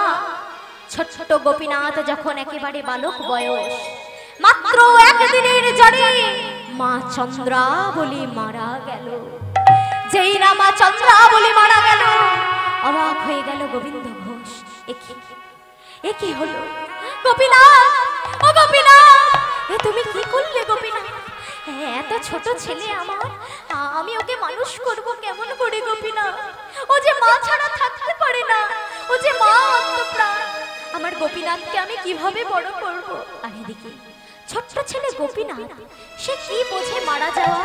ছোট গোপীনাথ যখন একেবারে বালক বয়স, মাত্র 1 দিনের জ্বরে মা চন্দ্রা বলি মারা গেল। যেই না মা চন্দ্রা বলি মারা গেল, অবাক হয়ে গেল গোবিন্দ ঘোষ। এ কি হলো গোপীনাথ? ও গোপীনাথ, এ তুমি কি করলে গোপীনাথ? এত ছোট ছেলে আমার, আমি ওকে মানুষ করব কেমন করে গোপীনাথ? ও যে মা ছাড়া থাকতে পারে না, ও যে মা অন্তঃপ্রাণ, আমার গোপীনাথকে আমি কিভাবে বড় করব? আর এদিকে ছোট্ট ছেলে গোপীনাথ, সে কি বোঝে মারা যাওয়া?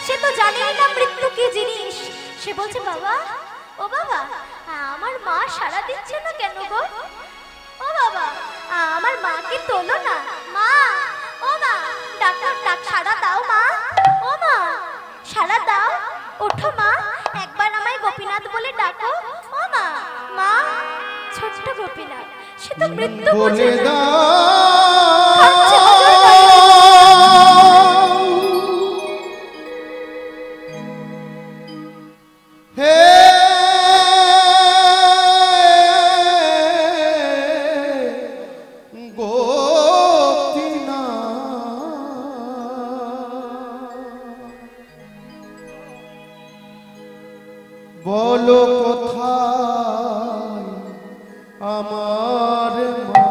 সে তো জানেই না মৃত্যু কি জিনিস। সে বলছে, বাবা, ও বাবা, আমার মা সাড়া দিচ্ছে না কেন গো? ও বাবা, আমার মাকে তোলো না। মা, ও মা, ডাক্তার ডাক, সাড়া দাও মা। ও মা, সাড়া দাও, ওঠো মা, একবার আমায় গোপীনাথ বলে ডাকো। ও মা, মা, ছোট্ট গোপীনাথ, সে তো মৃত্যু বোঝে না। বলো কোথায় আমার মা?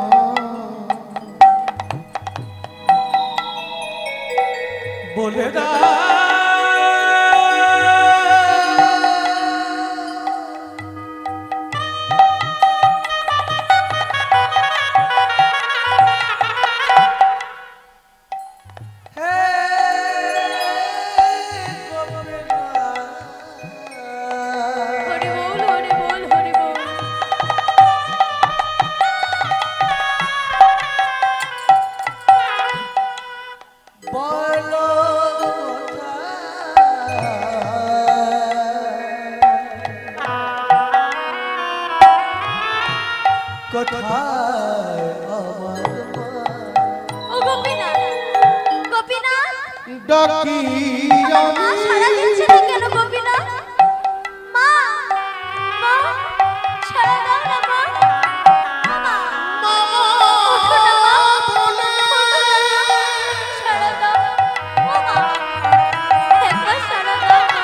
বলে দা হরি বল হরি বল হরি বল। বলো কোথায় আমার মা? ও গোপীনাথ, গোপীনাথ, ডাকি মা আমি সারা দিচ্ছে না কেন গোপীনাথ? মা, মা, সারা দাও না মা। মা, ওঠো না মা, বলে সারা দাও। ও মা, একবার সারা দাও মা,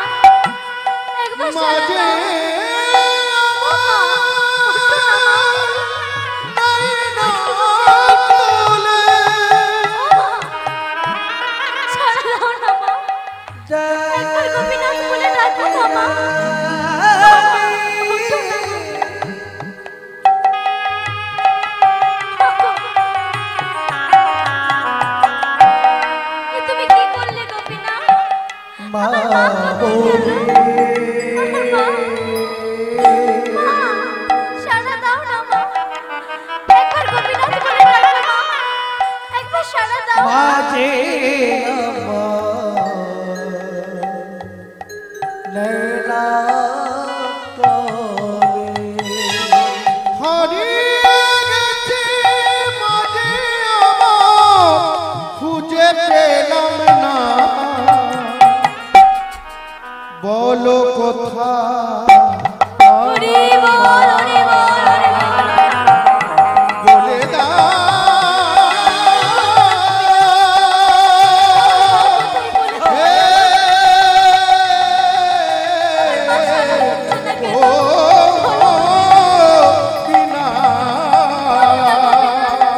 একবার সারা মাঝে দাও। ও মা, ওঠো না মা। ছাড়া দাও না মা, একবার গোপীনাথ বলে ডাকো না মা। ওঠো না মা। এ তুমি কি করলে গোপীনাথ? মা আমার মা কোথায় গেল? আমার মা, মা, সাড়া দাও না মা। একবার গোপীনাথ বলে ডাকো মা, একবার সাড়া দাও। মাঝে লীলা করে হারিয়ে গেছে মাঝে আমার, খুঁজে পেলাম না। বলো কোথায় হরি বল হরি বল হরি বল। বলে দাও। হে ও বিনা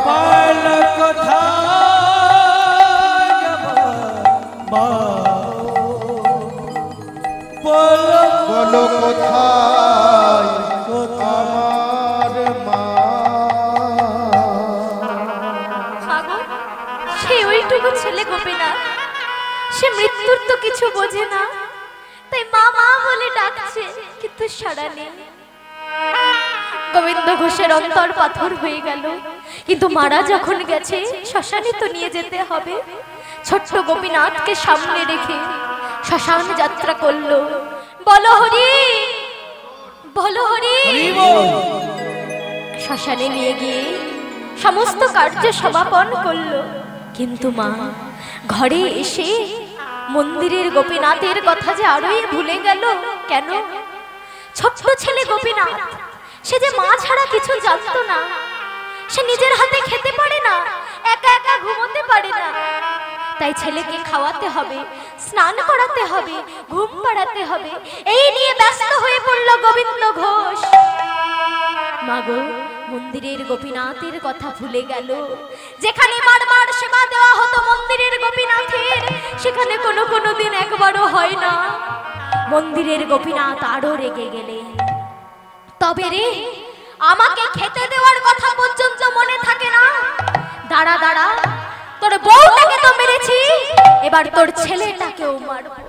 পাল কোথায় মা? বলো বলো কোথায় আমার মা? মাগো, সেই ওইটুকু ছেলে গোপীনাথ, সে মৃত্যুর তো কিছু বোঝে না, তাই মা মা বলে ডাকছে, কিন্তু সাড়া নেই। গোবিন্দ ঘোষের অন্তর পাথর হয়ে গেল, কিন্তু মারা যখন গেছে শ্মশানে তো নিয়ে যেতে হবে। ছোট্ট গোপীনাথকে সামনে রেখে শ্মশান যাত্রা করলো। বলো হরি, বলো হরি। শ্মশানে নিয়ে গিয়ে সমস্ত কার্য সমাপন করলো, কিন্তু মা ঘরে এসে মন্দিরের গোপীনাথের কথা যে আরোই ভুলে গেল। কেন? ছোট্ট ছেলে গোপীনাথ, সে যে মা ছাড়া কিছু জানতো না, সে নিজের হাতে খেতে পারে না, একা একা ঘুমোতে পারে না, তাই ছেলেকে খাওয়াতে হবে, স্নান করাতে হবে, ঘুম পাড়াতে হবে, এই নিয়ে ব্যস্ত হয়ে পড়ল গোবিন্দ ঘোষ। মাগো, মন্দিরের গোপীনাথের কথা ভুলে গেল। যেখানে বারবার সেবা দেওয়া হতো মন্দিরের গোপীনাথের, সেখানে কোনো দিন একবারও হয় না। মন্দিরের গোপীনাথ আরো রেগে গেলে, তবে রে আমাকে খেতে দেওয়ার কথা পর্যন্ত মনে থাকে না। দাঁড়া দাঁড়া, তোর বউটাকে তো মেরেছি, এবার তোর ছেলেটাকেও মারবো।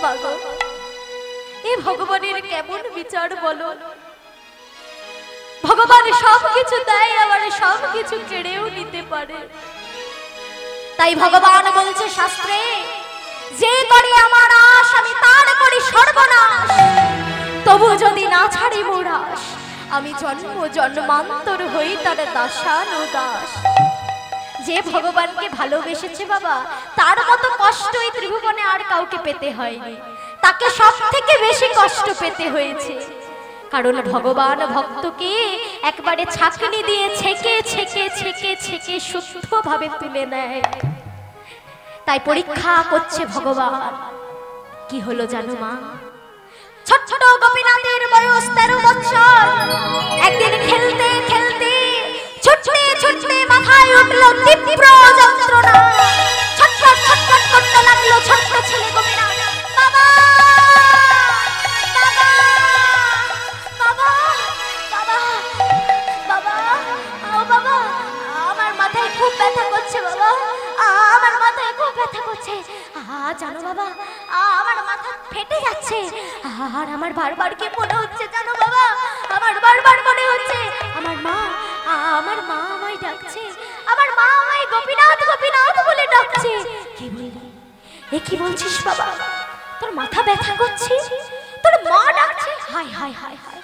মাগো, এ ভগবানের কেমন বিচার বলো। ভগবান সব কিছু দেয়, আবার সব কিছু কেড়েও নিতে পারে। তাই ভগবান বলছে শাস্ত্রে, যে করে আমার আশ আমি তার করি সর্বনাশ, তবু যদি না ছাড়ে মোরাস, আমি জন্ম জন্মান্তর হই তার দাসানুদাস। যে ভগবানকে ভালোবেসেছে বাবা, তার মতো কষ্ট এই ত্রিভুবনে আর কাউকে পেতে হয়নি, তাকে সব থেকে বেশি কষ্ট পেতে হয়েছে। কারণ ভগবান ভক্তকে একবারে ছাঁকনি দিয়ে ছেকে ছেকে ছেকে ছেকে শুদ্ধভাবে তুলে নেয়। তাই পরীক্ষা করছে ভগবান। কি হলো জানো মা? ছোট ছোট গোপীনাথের বয়স 13 বছর। একদিন খেলতে খেলতে ছুটতে ছুটতে মাথায় উঠলো তীব্র যন্ত্রণা। ছটফট ছটফট করতে লাগলো ছোট্ট ছেলে গোপীনাথ। বাবা বাবা বাবা বাবা বাবা ও বাবা, আমার মাথায় খুব ব্যথা করছে বাবা, আমার মাথায় খুব ব্যথা করছে। জানো বাবা, আমার মাথা ফেটে যাচ্ছে। আর আমার বারবার কি মনে হচ্ছে জানো বাবা, আমার বারবার মনে হচ্ছে আমার মা আমায় ডাকছে, আমার মা আমায় গোপীনাথ গোপীনাথ বলে ডাকছে। কি বললি? এ কি বলছিস বাবা? তোর মাথা ব্যথা করছে, তোর মা ডাকছে? হায় হায় হায় হায়,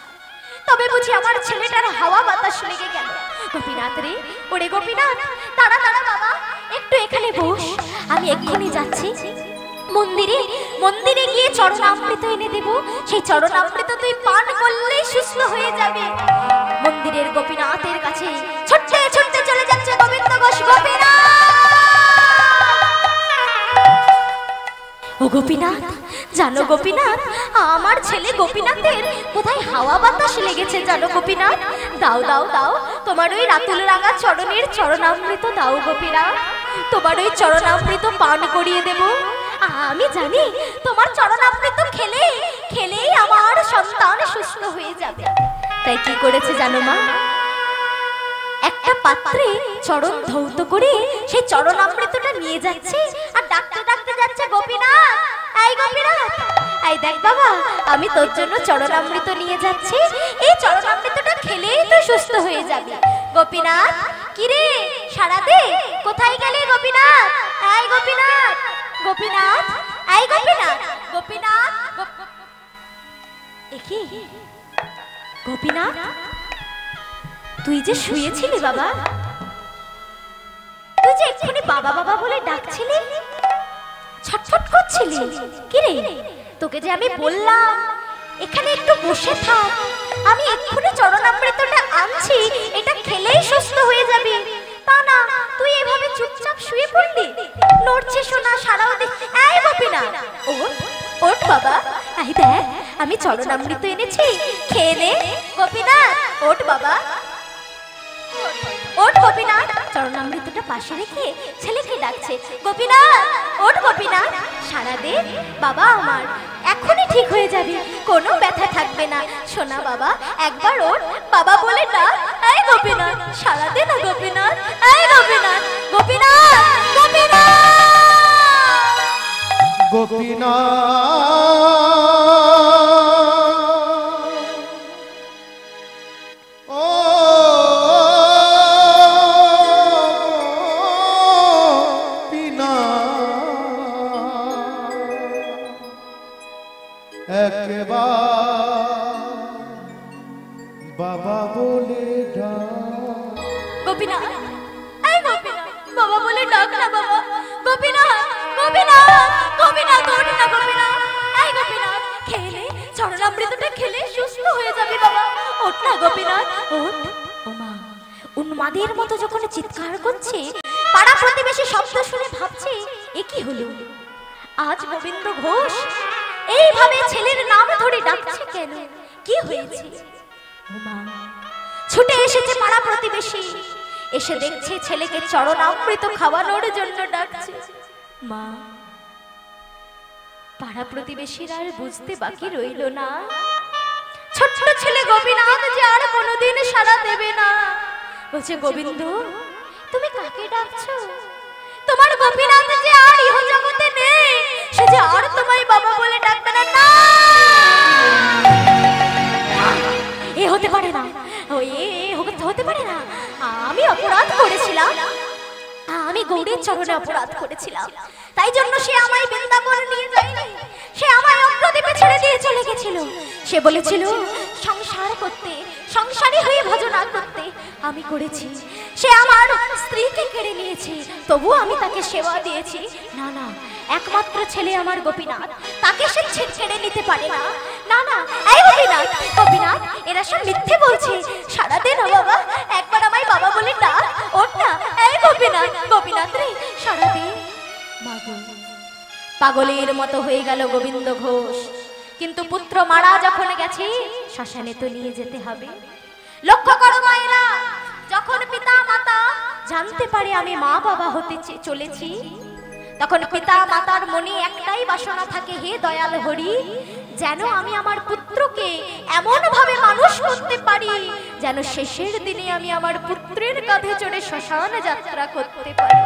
তবে বুঝি আমার ছেলেটার হাওয়া বাতাস লেগে গেল। গোপীনাথ রে, ওরে গোপীনাথ, দাঁড়া দাঁড়া বাবা, একটু এখানে বস, আমি এক্ষুনি যাচ্ছি মন্দিরে গিয়ে চরণামৃত এনে দেব। সেই চরণামৃত তুই পান করলেই সুস্থ হয়ে যাবে। মন্দিরের গোপীনাথের কাছে ছুটতে ছুটতে চলে যাচ্ছে গোবিন্দ ঘোষ। গোপীনাথ, ও গোপীনাথ, জানো গোপীনাথ, আমার ছেলে গোপীনাথের কোথায় হাওয়া বাতাস লেগেছে জানো গোপীনাথ। দাও দাও দাও, তোমার ওই রাতুল রাঙা চরণের চরণামৃত দাও গোপীনাথ, তোমার ওই চরণামৃত পান করিয়ে দেব। আমি জানি তোমার চরণামৃত খেলেই আমার সন্তান সুস্থ হয়ে যাবে। তাই কি করেছে জানো মা, একটা পাত্রে চরণ ধৌত করে সেই চরণামৃতটা নিয়ে যাচ্ছে আর ডাকতে ডাকতে যাচ্ছে, গোপীনাথ, এই গোপীনাথ, এই দেখ বাবা, আমি তোর জন্য চরণামৃত নিয়ে যাচ্ছি, এই চরণামৃতটা খেলেই তুই সুস্থ হয়ে যাবি। গোপীনাথ, কি রে, সারা দে, কোথায় গেলে গোপীনাথ? এই গোপীনাথ, গোপীনাথ, এই গোপীনাথ, গোপীনাথ, একি গোপীনাথ, তুই যে শুয়েছিলি বাবা, তুই যে এক্ষুনি বাবা বাবা বলে ডাকছিলি, ছটফট করছিলি, কি রে? তোকে যে আমি বললাম এখানে একটু বসে থাক, আমি এক্ষুনি চরণামৃতটা আনছি, এটা খেলেই সুস্থ হয়ে যাবি, তা না তুই এভাবে চুপচাপ শুয়ে পড়লি, নড়ছিস না, সারাও দে। এই গোপীনাথ, ওঠ ওঠ বাবা, এই দেখ আমি চরণামৃত এনেছি, খেয়ে নে। গোপীনাথ, ওঠ বাবা, ওঠ গোপীনাথ। চরণামৃতটা পাশে রেখে ছেলেকে ডাকছে, গোপীনাথ, ওঠ গোপীনাথ, সারা দে, বাবা আমার এখনই ঠিক হয়ে যাবে, কোনো ব্যথা থাকবে না। শোনা বাবা, একবার ওঠ, বাবা বলে ডাক। এই গোপীনাথ, সারা দে না গোপীনাথ, এই গোপীনাথ, গোপীনাথ, গোপীনাথ, বাবা বলে গোপীনাথ, এই গোপীনাথ, বাবা বলে ডাক না বাবা। গোপীনাথ, গোপীনাথ, গোপীনাথ, ওঠ না গোপীনাথ, এই গোপীনাথ, খেলে চরণামৃতটা খেলে সুস্থ হয়ে যাবে বাবা, ওঠ না গোপীনাথ, ওঠ। ওমা, উন্মাদের মতো যখন চিৎকার করছে, পাড়া প্রতিবেশী শব্দ শুনে ভাবছে এ কি হলো, আজ গোবিন্দ ঘোষ এইভাবে ছেলের নাম ধরে ডাকছে কেন, কি হয়েছে? ওমা, ছুটে এসেছে পাড়া প্রতিবেশী, এসে দেখছে ছেলেকে চরণামৃত খাওয়ানোর জন্য ডাকছে। মা, পাড়া প্রতিবেশীরা আর বুঝতে বাকি রইল না, ছোট্ট ছেলে গোপীনাথ যে আর কোনোদিন সাড়া দেবে না। বলছে, গোবিন্দ তুমি কাকে ডাকছো? তোমার গোপীনাথ যে আর ইহ জগতে নেই, সে যে আর তোমায় বাবা বলে ডাকবে না। না, এ হতে পারে না, হতে পারে না, আমি অপরাধ করেছিলাম, আমি গৌরীর চরণে অপরাধ করেছিলাম, তাই জন্য সে আমায় বৃন্দাবন নিয়ে যায়নি, সে আমায় অগ্রদ্বীপে ছেড়ে দিয়ে চলে গেছিল। সে বলেছিল সংসার করতে, সংসারী হয়ে ভজনা করতে, আমি করেছি। সে আমার স্ত্রীকে কেড়ে নিয়েছে, তবুও আমি তাকে সেবা দিয়েছি। না না, একমাত্র ছেলে আমার গোপীনাথ, তাকে সে কেড়ে নিতে পারে না। না না, এই গোপীনাথ, গোপীনাথ, এরা সব মিথ্যে বলছে, সারা দে না বাবা, একবার আমায় বাবা বলে ডাক, ওঠ না, এই গোপীনাথ, গোপীনাথ রে, সারা দে। পাগলের মতো হয়ে গেল গোবিন্দ ঘোষ, কিন্তু পুত্র মারা যখন গেছে শ্মশানে তো নিয়ে যেতে হবে। লক্ষ্য করো মায়েরা, যখন পিতা মাতা জানতে পারে আমি মা বাবা হতে চলেছি, তখন পিতা মাতার মনে একটাই বাসনা থাকে, হে দয়াল হরি, যেন আমি আমার পুত্রকে এমন ভাবে মানুষ করতে পারি যেন শেষের দিনে আমি আমার পুত্রের কাঁধে চড়ে শ্মশান যাত্রা করতে পারি।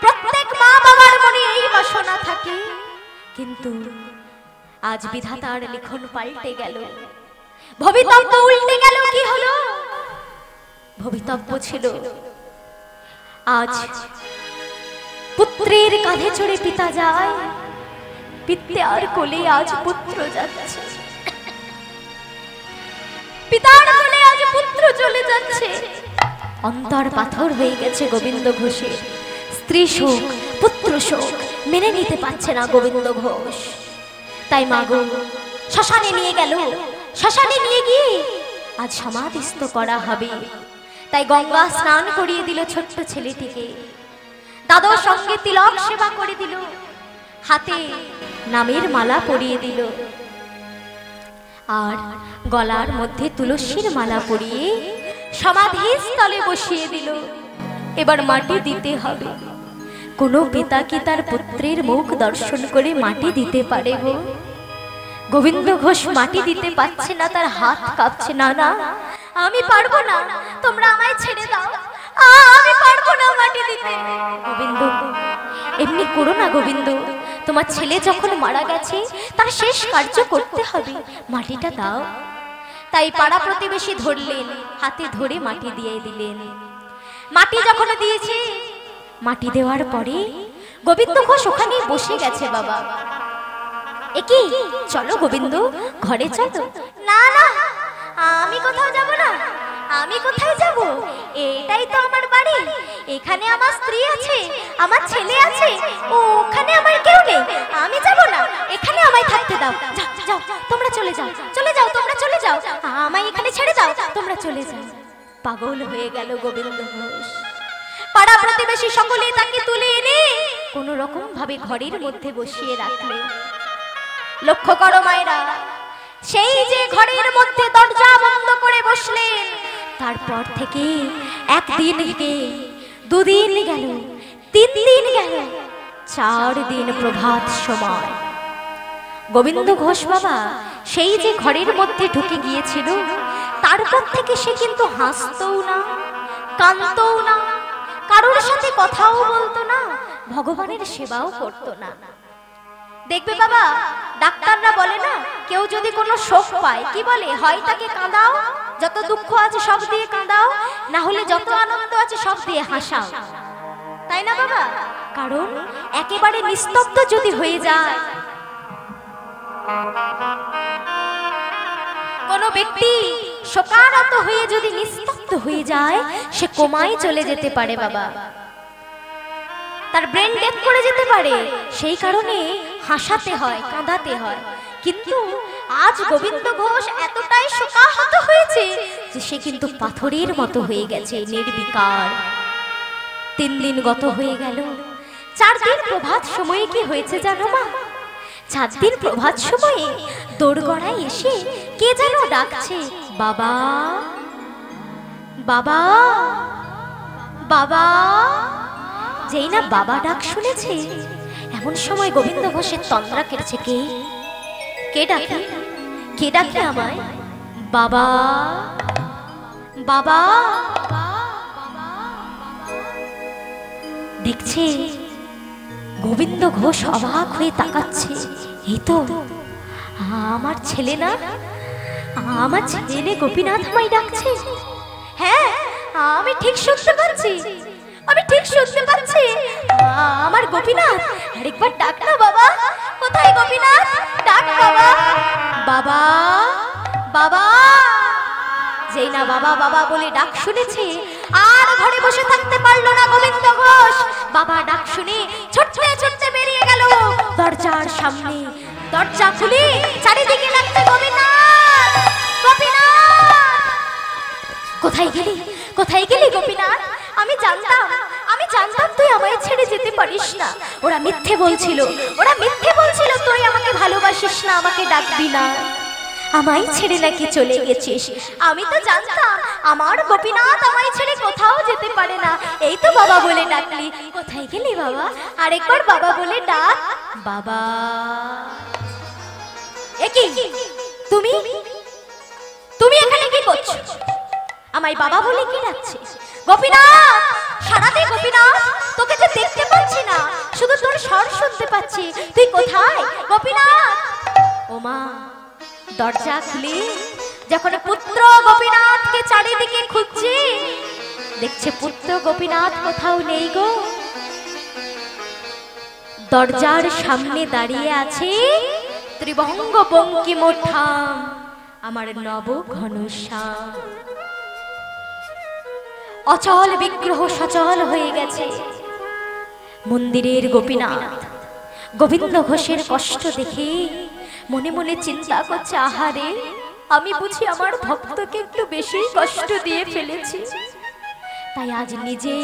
প্রত্যেক মা বাবার মনে এই বাসনা থাকে। কিন্তু আজ বিধাতার লিখন পাল্টে গেল, ভবিতব্য উল্টে গেল। কি হলো? ভবিতব্য ছিল আজ পুত্রের কাঁধে চড়ে পিতা যায়, পিতার কোলে আজ পুত্র যাচ্ছে, পিতার কোলে আজ পুত্র চলে যাচ্ছে। অন্তর পাথর হয়ে গেছে গোবিন্দ ঘোষের। স্ত্রী শোক, পুত্র শোক মেনে নিতে পারছে না গোবিন্দ ঘোষ। তাই মাগো শ্মশানে নিয়ে গেল। শ্মশানে নিয়ে গিয়ে আজ সমাধিস্থ করা হবে। তাই গঙ্গা স্নান করিয়ে দিল ছোট্ট ছেলেটিকে, দাদার সঙ্গে তিলক সেবা করে দিল, হাতে নামের মালা পরিয়ে দিল, আর গলার মধ্যে তুলসীর মালা পরিয়ে সমাধিস্থলে বসিয়ে দিল। এবার মাটি দিতে হবে। কোনো পিতা কি তার পুত্রের মুখ দর্শন করে মাটি দিতে পারে গো? গোবিন্দ ঘোষ মাটি দিতে পারছে না, তার হাত কাঁপছে। না না, আমি পারবো না, তোমরা আমায় ছেড়ে দাও, আমি পারবো না মাটি দিতে। গোবিন্দ, এমনি করো না গোবিন্দ, তোমার ছেলে যখন মারা গেছে তার শেষ কার্য করতে হবে, মাটিটা দাও। তাই পাড়া প্রতিবেশী ধরলেন, হাতে ধরে মাটি দিয়ে দিলেন। মাটি যখন দিয়েছে, মাটি দেওয়ার পরে গোবিন্দ ঘোষ ওখানে বসে গেছে। বাবা, একি চলো গোবিন্দ, ঘরে চলো। না না, আমি কোথাও যাব না। আমি কোথায় যাব? এটাই তো আমার বাড়ি, এখানে আমার স্ত্রী আছে, আমার ছেলে আছে, ওখানে আমার কেউ নেই। আমি যাব না, এখানে আমায় থাকতে দাও। যাও যাও, তোমরা চলে যাও, চলে যাও, তোমরা চলে যাও, আমায় এখানে ছেড়ে দাও, তোমরা চলে যাও। পাগল হয়ে গেল গোবিন্দ ঘোষ। পাড়া প্রতিবেশী সকলে তাকে তুলে এনে কোন রকম ভাবে ঘরের মধ্যে বসিয়ে রাখলে। লক্ষ্য করো মায়েরা, সেই যে ঘরের মধ্যে দরজা বন্ধ করে বসলেন, তারপর থেকে একদিন গেল, দুদিন গেল, 3 দিন গেল, 4 দিন প্রভাত সময় গোবিন্দ ঘোষ বাবা সেই যে ঘরের মধ্যে ঢুকে গিয়েছিল, তারপর থেকে সে কিন্তু হাসতও না, কাঁদতও না, কারোর সাথে কথাও বলতো না, ভগবানের সেবাও করতো না। দেখবে বাবা, ডাক্তাররা বলে না, কেউ যদি কোনো শোক পায় কি বলে, হয় তাকে কাঁদাও, যত দুঃখ আছে সব দিয়ে কাঁদাও, না হলে যত আনন্দ আছে সব দিয়ে হাসাও, তাই না বাবা? কারণ একেবারে নিস্তব্ধ যদি হয়ে যায়, কোনো ব্যক্তি শোকারত হয়ে যদি নিস্তব্ধ হয়ে যায়, সে কোমায় চলে যেতে পারে বাবা, তার ব্রেন ডেথ করে যেতে পারে। সেই কারণে হাসাতে হয়, কাঁদাতে হয়। কিন্তু আজ গোবিন্দ ঘোষ এতটাই শোকাহত হয়েছে যে সে কিন্তু পাথরের মতো হয়ে গেছে, নির্বিকার। 3 দিন গত হয়ে গেল, 4 দিন প্রভাত সময়ে কি হয়েছে জানো মা? 4 দিন প্রভাত সময়ে দোরগড়ায় এসে কে যেন ডাকছে, বাবা বাবা বাবা। যেই না বাবা ডাক শুনেছে, এমন সময় গোবিন্দ ঘোষের তন্দ্রা কেটেছে। কে কে ডাকে? কে ডাকে আমায়? বাবা বাবা। দেখছে গোবিন্দ ঘোষ অবাক হয়ে তাকাচ্ছে, এই তো আমার ছেলে না, আমার ছেলে গোপীনাথ আমায় ডাকছে। হ্যাঁ, আমি ঠিক শুনতে পাচ্ছি, আমি ঠিক শুনতে পাচ্ছি, আমার গোপীনাথ। আরেকবার ডাক না বাবা, কোথায় গোপীনাথ? ডাক বাবা, বাবা বাবা। যেই না বাবা বাবা বলে ডাক শুনেছে, আর ঘরে বসে থাকতে পারলো না গোবিন্দ ঘোষ। বাবা ডাক শুনে ছুটতে ছুটতে বেরিয়ে গেল দরজার সামনে। দরজা খুলে চারিদিকে লাগছে, গোপীনাথ গোপীনাথ। কোথায় গেলি, কোথায় গেলি গোপীনাথ? আমি জানতাম, আমি জানতাম তুই আমায় ছেড়ে যেতে পারিস না। ওরা মিথ্যে বলছিল, ওরা মিথ্যে বলছিল তুই আমাকে ভালোবাসিস না, আমাকে ডাকবি না, আমায় ছেড়ে নাকি চলে গেছিস। আমি তো জানতাম আমার গোপীনাথ আমায় ছেড়ে কোথাও যেতে পারে না। এই তো বাবা বলে ডাকলি, কোথায় গেলি বাবা? আরেকবার বাবা বলে ডাক। বাবা। একি তুমি তুমি এখানে কি করছো? আমায় বাবা বলে কি ডাকছিস? গোপীনাথ, সারাতে গোপীনাথ, তোকে যে দেখতে পাচ্ছি না, শুধু তোর স্বর শুনতে পাচ্ছি। তুই কোথায় গোপীনাথ? ওমা, দরজা খুলে যখন পুত্র গোপীনাথকে চারিদিকে খুঁজছে, দেখছে পুত্র গোপীনাথ কোথাও নেই গো। দরজার সামনে দাঁড়িয়ে আছে ত্রিভঙ্গ বঙ্কিমঠাম, আমার নব ঘনশ্যাম। অচল বিগ্রহ সচল হয়ে গেছে। মন্দিরের গোপীনাথ গোবিন্দ ঘোষের কষ্ট দেখে মনে মনে চিন্তা করছে, আহারে, আমি বুঝি আমার ভক্তকে একটু বেশি কষ্ট দিয়ে ফেলেছি। তাই আজ নিজে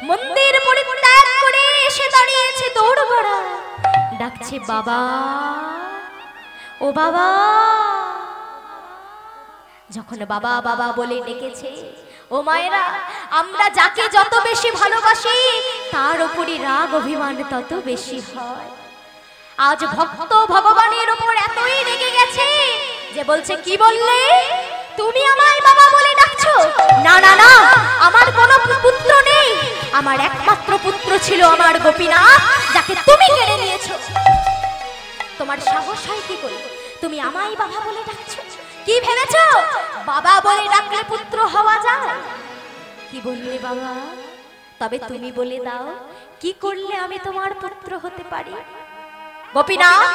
মন্দির পরিত্যাগ করে এসে দাঁড়িয়েছে দৌড় গড়া, ডাকছে বাবা, ও বাবা। যখন বাবা বাবা বলে ডেকেছে, ও মায়েরা, আমরা যাকে যত বেশি ভালোবাসি তার উপরই রাগ অভিমান তত বেশি হয়। আজ ভক্ত ভগবানের উপর এতই রেগে গেছে যে বলছে, কি বললে তুমি আমায় বাবা বলে ডাকছো? না না না, আমার কোনো পুত্র নেই, আমার একমাত্র পুত্র ছিল আমার গোপীনাথ, যাকে তুমি কেড়ে নিয়েছো। তোমার সাহস হয় কি করে তুমি আমায় বাবা বলে ডাকছো? কি ভেবেছো বাবা বলে ডাকলে পুত্র হওয়া যায়? কি বললে বাবা? তবে তুমি বলে দাও, কি করলে আমি তোমার পুত্র হতে পারি? গোপীনাথ,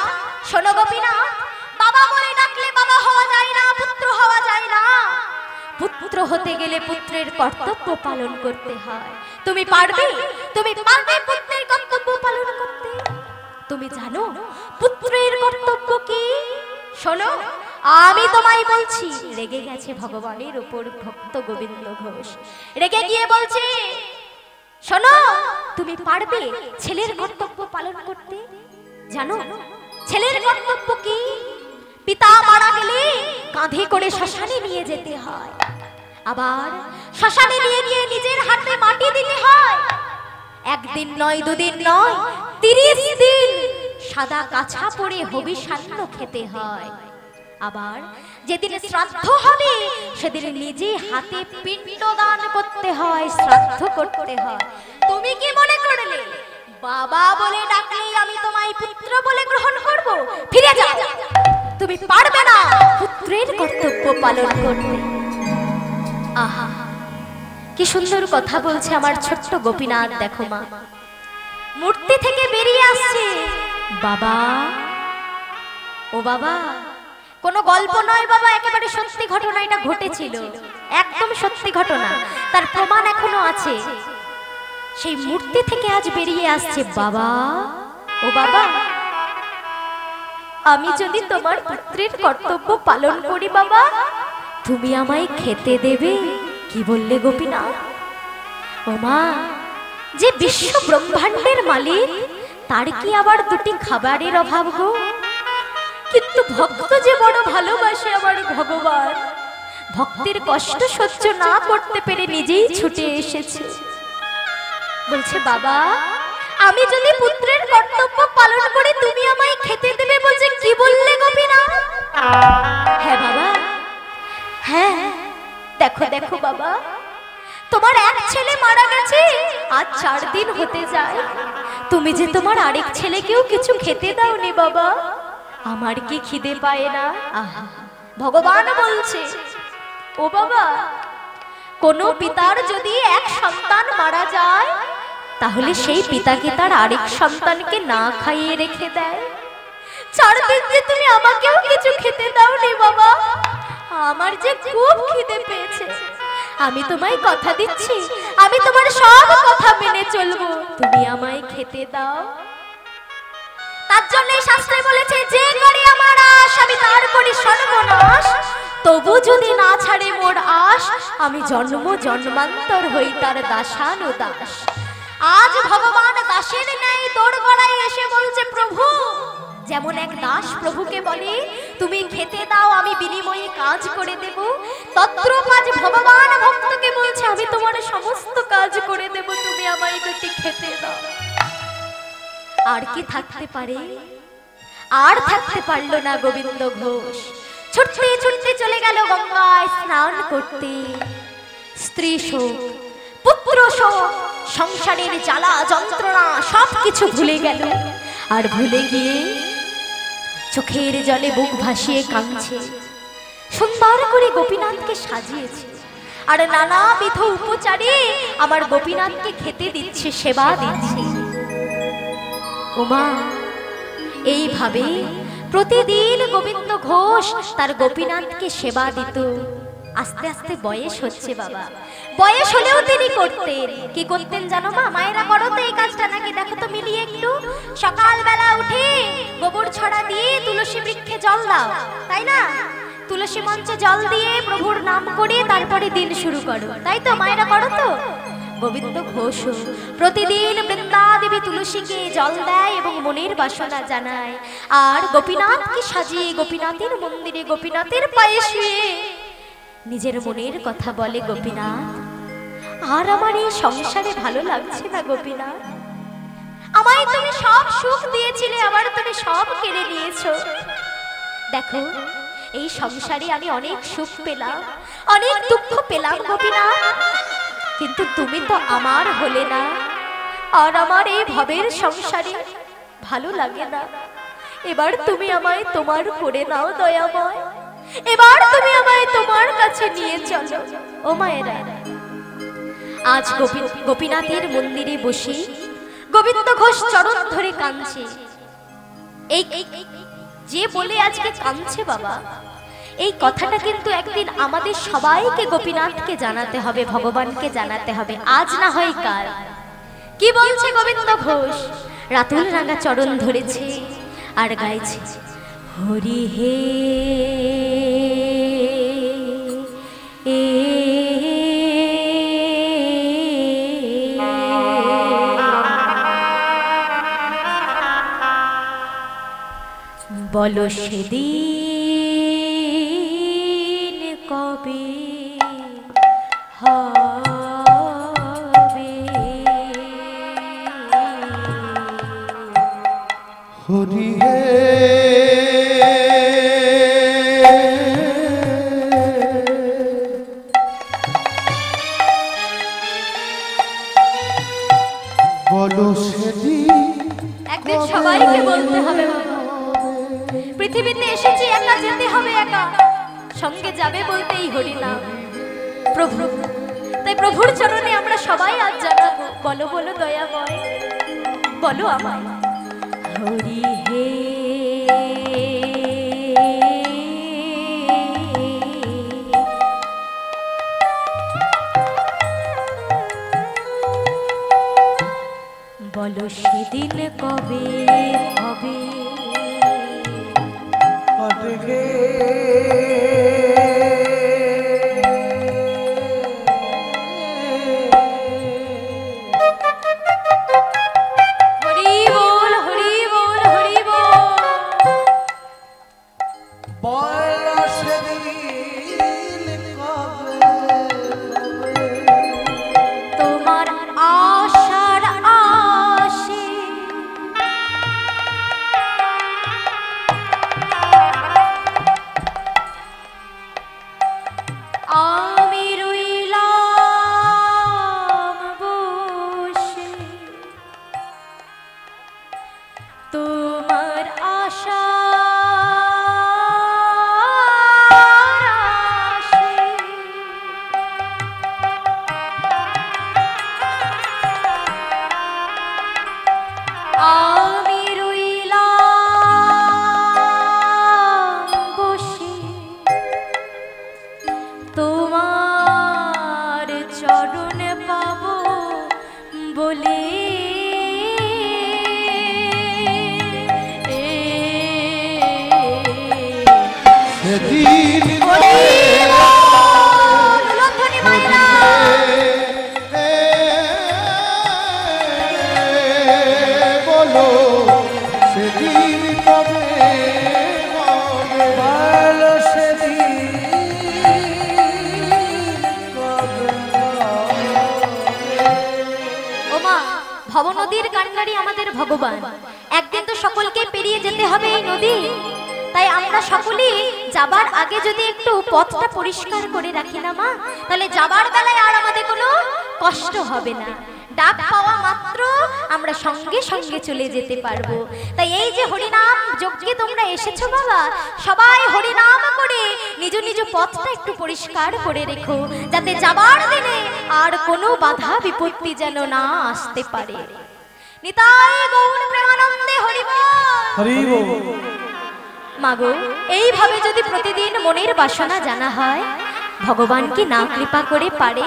শোনো গোপীনাথ, বাবা বলে ডাকলে বাবা হওয়া যায় না, পুত্র হওয়া যায় না। পুত্র হতে গেলে পুত্রের কর্তব্য পালন করতে হয়। তুমি পারবে? তুমি পারবে পুত্রের কর্তব্য পালন করতে? তুমি জানো পুত্রের কর্তব্য কি? শোনো, আমি তোমায় বলছি। রেগে গেছে ভগবানের উপর ভক্ত গোবিন্দ ঘোষ। রেগে গিয়ে বলছে, শোনো, তুমি পারবে ছেলের কর্তব্য পালন করতে? জানো ছেলের কর্তব্য কি? পিতা মারা গেলে কাঁধে করে শ্মশানে নিয়ে যেতে হয়, আবার শ্মশানে নিয়ে গিয়ে নিজের হাতে মাটি দিতে হয়। একদিন নয়, দুদিন নয়, 30 দিন সাদা কাছা পরে হবিষান্ন খেতে হয়। আবার যেদিন শ্রাদ্ধ হবে সেদিন নিজে হাতে পিণ্ডদান করতে হয়, শ্রাদ্ধ করতে হয়। তুমি কি মনে করলে বাবা বলে ডাকলেই আমি তোমায় পুত্র বলে গ্রহণ করব? ফিরে যাও, তুমি পারবে না পুত্রের কর্তব্য পালন করতে। আহা, কি সুন্দর কথা বলছে আমার ছোট্ট গোপীনাথ। দেখো মা, মূর্তি থেকে বেরিয়ে আসছে, বাবা, ও বাবা। কোনো গল্প নয় বাবা, একেবারে সত্যি ঘটনা, এটা ঘটেছিল, একদম সত্যি ঘটনা, তার প্রমাণ এখনো আছে। সেই মূর্তি থেকে আজ বেরিয়ে আসছে, বাবা, ও বাবা, আমি যদি তোমার পুত্রের কর্তব্য পালন করি বাবা, তুমি আমায় খেতে দেবে? কি বললে গোপীনাথ? ও মা, যে বিশ্ব ব্রহ্মাণ্ডের মালিক, তার কি আবার দুটি খাবারের অভাব গো? কিন্তু ভক্ত যে বড় ভালোবাসে আমার ভগবান, ভক্তের কষ্ট সহ্য না করতে পেরে নিজেই ছুটে এসেছে। বলছে, বাবা, আমি যদি পুত্রের কর্তব্য পালন করি তুমি আমায় খেতে দেবে? বলছে, কি বললে গোপীনাথ? হ্যাঁ বাবা, হ্যাঁ। দেখো দেখো বাবা, তোমার এক ছেলে মারা গেছে, আজ 4 দিন হতে যায়, তুমি যে তোমার আরেক ছেলেকেও কিছু খেতে দাওনি বাবা। আমার কি খিদে পায় না? আহা, ভগবান বলছে, ও বাবা, কোন পিতার যদি এক সন্তান মারা যায়, তাহলে সেই পিতাকে তার আরেক সন্তানকে না খাইয়ে রেখে দেয়। 4 দিন যে তুমি আমাকেও কিছু খেতে দাওনি বাবা, আমার যে খুব খিদে পেয়েছে। আমি তোমায় কথা দিচ্ছি, আমি তোমার সব কথা মেনে চলবো, তুমি আমায় খেতে দাও। তার জন্য শাস্ত্রে বলেছে, যে করি আমার আশ আমি তার করি সর্বনাশ, তবু যদি না ছাড়ে মোর আশ, আমি জন্ম জন্মান্তর হই তার দাসানুদাস। আজ ভগবান দাসের ন্যায় দৌড় গড়াই এসে বলছে, প্রভু, যেমন এক দাস প্রভুকে বলে, তুমি খেতে দাও, আমি বিনিময়ে কাজ করে দেব। তত্রপাজ ভগবান ভক্তকে বলছে, আমি তোমার সমস্ত কাজ করে দেব, তুমি আমায় দুটি খেতে দাও। আর কি থাকতে পারে? আর থাকতে পারলো না গোবিন্দ ঘোষ। ছুটতে ছুটতে চলে গেল গঙ্গায় স্নান করতে। স্ত্রী শোক, পুত্র শোক, সংসারের জ্বালা যন্ত্রণা সবকিছু ভুলে গেল। আর ভুলে গিয়ে চোখের জলে বুক ভাসিয়ে কাঁদছে। সুন্দর করে গোপীনাথকে সাজিয়েছে, আর নানাবিধ উপচারে আমার গোপীনাথকে খেতে দিচ্ছে, সেবা দিচ্ছে। ওমা, এইভাবে প্রতিদিন গোবিন্দ ঘোষ তার গোপীনাথকে সেবা দিত। আস্তে আস্তে বয়স হচ্ছে বাবা। বয়স হলেও তিনি করতেন। কি করতেন জানো মা? মায়েরা করো তো এই কাজটা নাকি? দেখো তো মিলিয়ে একটু। সকালবেলা উঠে গোবর ছড়া দিয়ে তুলসী বৃক্ষে জল দাও, তাই না? তুলসী মঞ্চে জল দিয়ে প্রভুর নাম করে তারপরে দিন শুরু করো, তাই তো? মায়েরা করো তো? গোবিন্দ ঘোষ প্রতিদিন বৃন্দাদেবী তুলসীকে জল দেয় এবং মনের বাসনা জানায়। আর গোপীনাথকে সাজিয়ে গোপীনাথের মন্দিরে গোপীনাথের পায়ে শুয়ে নিজের মনের কথা বলে, গোপীনাথ, আর আমার এই সংসারে ভালো লাগছে না গোপীনাথ। আমায় তুমি সব সুখ দিয়েছিলে, আবার তুমি সব কেড়ে নিয়েছো। দেখো, এই সংসারে আমি অনেক সুখ পেলাম, অনেক দুঃখ পেলাম গোপীনাথ, কিন্তু তুমি তো আমার হলে না। আর আমার এই ভবের সংসারে ভালো লাগে না। এবার তুমি আমায় তোমার করে নাও দয়াময়। এবার তুমি আমায় তোমার কাছে নিয়ে চলো। ও মায়েরা, আজ গোপীনাথের মন্দিরে বসে গোবিন্দ ঘোষ চরণ ধরে কাঁদছে। এই যে বলে আজকে কাঁদছে বাবা, এই কথাটা কিন্তু একদিন আমাদের সবাইকে গোপীনাথকে জানাতে হবে, ভগবানকে জানাতে হবে, আজ না হয় কাল। কি বলছে গোবিন্দ ঘোষ? রাতুল রাঙা চরণ ধরেছে আর গাইছে, হরি হে বলো সেদিন কবে হবে? হরি হে বলো সেদিন একদিন সবাইকে বলতে হবে, পৃথিবীতে এসেছি একা, যেতে হবে একা, সঙ্গে যাবে বলতেই হরি নাম প্রভু। তাই প্রভুর চরণে আমরা সবাই আজ জানাবো, বলো বলো দয়াময়, বলো আমায়, হরি হে বলো সেদিন কবে হবে? হরি বল, হরি বল, হরি বল। তোমার আশার আশে আমি রইলাম বসে, তোমার আশার আশে আমি রইলাম বসে, তোমার চরণ পাবো বলে। সেদিন বলো সেদিন কবে হবে বলো সেদিন কবে ওমা, ভব নদীর কান্ডারি আমাদের ভগবান, একদিন তো সকলকে পেরিয়ে যেতে হবে এই নদী। তাই আমরা সকলেই যাবার আগে যদি একটু পথটা পরিষ্কার করে রাখি না মা, তাহলে যাবার বেলায় আর আমাদের কোনো কষ্ট হবে না। ডাক পাওয়া মাত্র আমরা সঙ্গে সঙ্গে চলে যেতে পারবো। তাই এই যে হরিনাম যজ্ঞে তোমরা এসেছো বাবা, সবাই হরিনাম করে নিজ নিজ পথটা একটু পরিষ্কার করে রেখো, যাতে যাবার দিনে আর কোনো বাধা বিপত্তি যেন না আসতে পারে। নিতাই গৌর প্রেমানন্দে হরি বল। হরি বল। মাগো, এইভাবে যদি প্রতিদিন মনের বাসনা জানা হয়, ভগবান কি না কৃপা করে পারে?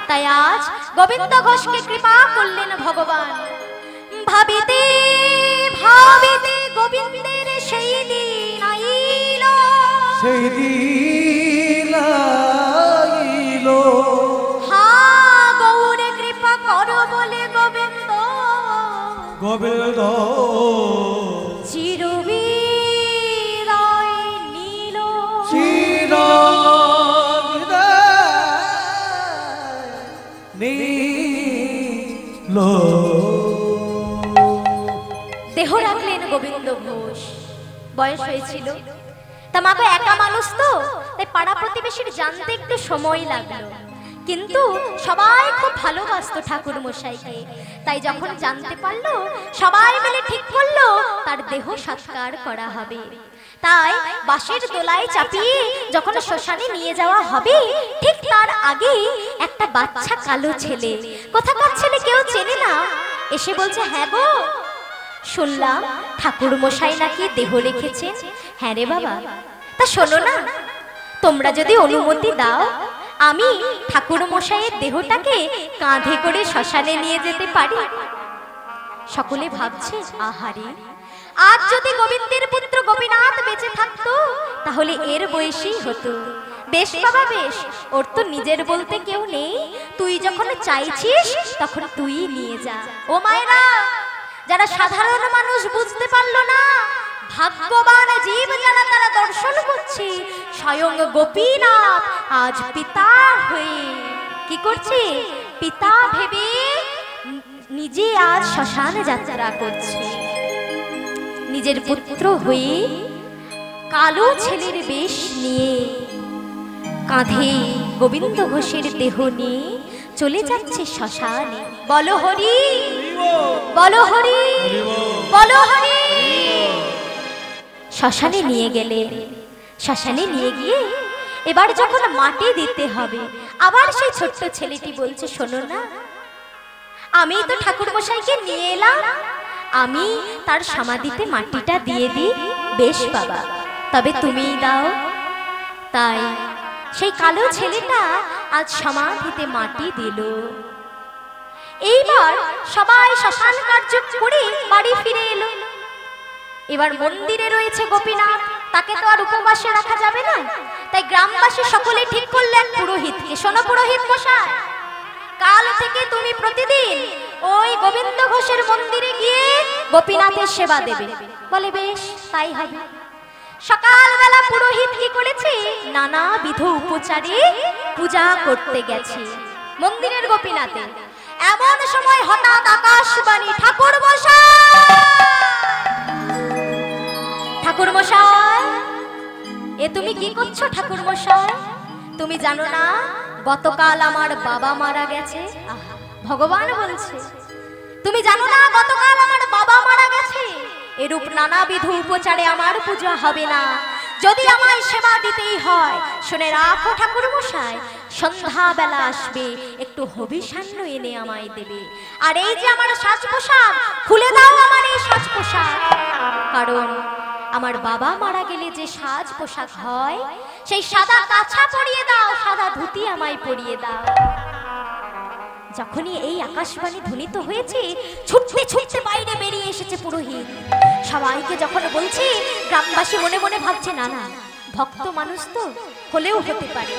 তাই আজ গোবিন্দ ঘোষকে কৃপা করলেন ভগবান। ভাবিতে ভাবিতে গোবিন্দের সেই দিন আইল, সেই দিন আইল, হা গৌরে কৃপা করো বলে গোবিন্দ গোবিন্দ চিরবিদায় নিল। দেহ রাখলেন গোবিন্দ ঘোষ। বয়স হয়েছিল, তা মাগো একা মানুষ তো, তাই পাড়া প্রতিবেশীর জানতে একটু সময় লাগলো, কিন্তু সবাই খুব ভালোবাসতো ঠাকুর মশাইকে। তাই যখন জানতে পারলো, সবাই মিলে ঠিক করলো তার দেহ সৎকার করা হবে। তাই বাঁশের দোলায় চাপিয়ে যখন শ্মশানে নিয়ে যাওয়া হবে, ঠিক তার আগে একটা বাচ্চা কালো ছেলে, কোথাকার ছেলে কেউ চেনে না, এসে বলছে, হ্যাঁ গো শুনলাম ঠাকুর মশাই নাকি দেহ রেখেছেন। হ্যাঁ রে বাবা, তা শোনো না, তোমরা যদি অনুমতি দাও, আমি ঠাকুর মশাইয়ের দেহটাকে কাঁধে করে শ্মশানে নিয়ে যেতে পারি। সকলে ভাবছে, আহারে, আজ যদি গোবিন্দের পুত্র গোপীনাথ বেঁচে থাকতো, তাহলে এর বয়সী হতো। বেশ বাবা বেশ, ওর তো নিজের বলতে কেউ নেই, তুই যখন চাইছিস তখন তুই নিয়ে যা। ও মায়েরা, যারা সাধারণ মানুষ বুঝতে পারলো না, ভাগ্যবান জীব যারা তারা দর্শন করছে, স্বয়ং গোপীনাথ আজ পিতা হয়ে কি করছে? পিতা ভেবে নিজে আজ শ্মশান যাত্রা করছে। নিজের পুত্র হয়ে কালো ছেলের বেশ নিয়ে কাঁধে গোবিন্দ ঘোষের দেহ নিয়ে চলে যাচ্ছে শ্মশানে। বলো হরি, বলো হরি, বলো হরি। শ্মশানে নিয়ে গেলে, শ্মশানে নিয়ে গিয়ে এবার যখন মাটি দিতে হবে, আবার সেই ছোট্ট ছেলেটি বলছে, শোনো না, আমি তো ঠাকুর মশাইকে নিয়ে এলাম, আমি তার সমাধিতে মাটিটা দিয়ে দিই। বেশ বাবা, তবে তুমিই দাও। তাই সেই কালো ছেলেটা আজ সমাধিতে মাটি দিল। এইবার সবাই শ্মশান কার্য করে বাড়ি ফিরে এলো। এবার মন্দিরে রয়েছে গোপীনাথ, তাকে তো আর উপবাসে রাখা যাবে না। তাই গ্রামবাসী সকলে ঠিক করলেন পুরোহিতকে, শোনো পুরোহিত মশাই, কাল থেকে তুমি প্রতিদিন ওই গোবিন্দ ঘোষের মন্দিরে গিয়ে গোপীনাথের সেবা দেবে। বলে বেশ, তাই হবে। সকালবেলা পুরোহিত কি করেছে? নানাবিধ উপচারে পূজা করতে গেছে মন্দিরের গোপীনাথে। এমন সময় হঠাৎ আকাশবাণী, ঠাকুর মশাই, ঠাকুর মশাই, এ তুমি কি করছো ঠাকুর মশাই? তুমি জানো না গতকাল আমার বাবা মারা গেছে? ভগবান বলছে, তুমি জানো না গতকাল আমার বাবা মারা গেছে? এরূপ নানাবিধ উপচারে আমার পূজা হবে না। যদি আমায় সেবা দিতেই হয়, শুনে রাখো ঠাকুর মশাই, সন্ধ্যাবেলা আসবে, একটু হবিষান্ন এনে আমায় দেবে। আর এই যে আমার সাজ পোশাক, খুলে দাও আমার এই সাজ পোশাক, কারণ আমার বাবা মারা গেলে যে সাজ পোশাক হয়, সেই সাদা কাছা পরিয়ে দাও, সাদা ধুতি আমায় পরিয়ে দাও। যখনই এই আকাশবাণী ধ্বনিত হয়েছে, ছুটতে ছুটতে বাইরে বেরিয়ে এসেছে পুরোহিত। সবাইকে যখন বলছে, গ্রামবাসী মনে মনে ভাবছে, না না, ভক্ত মানুষ তো, হলেও হতে পারে।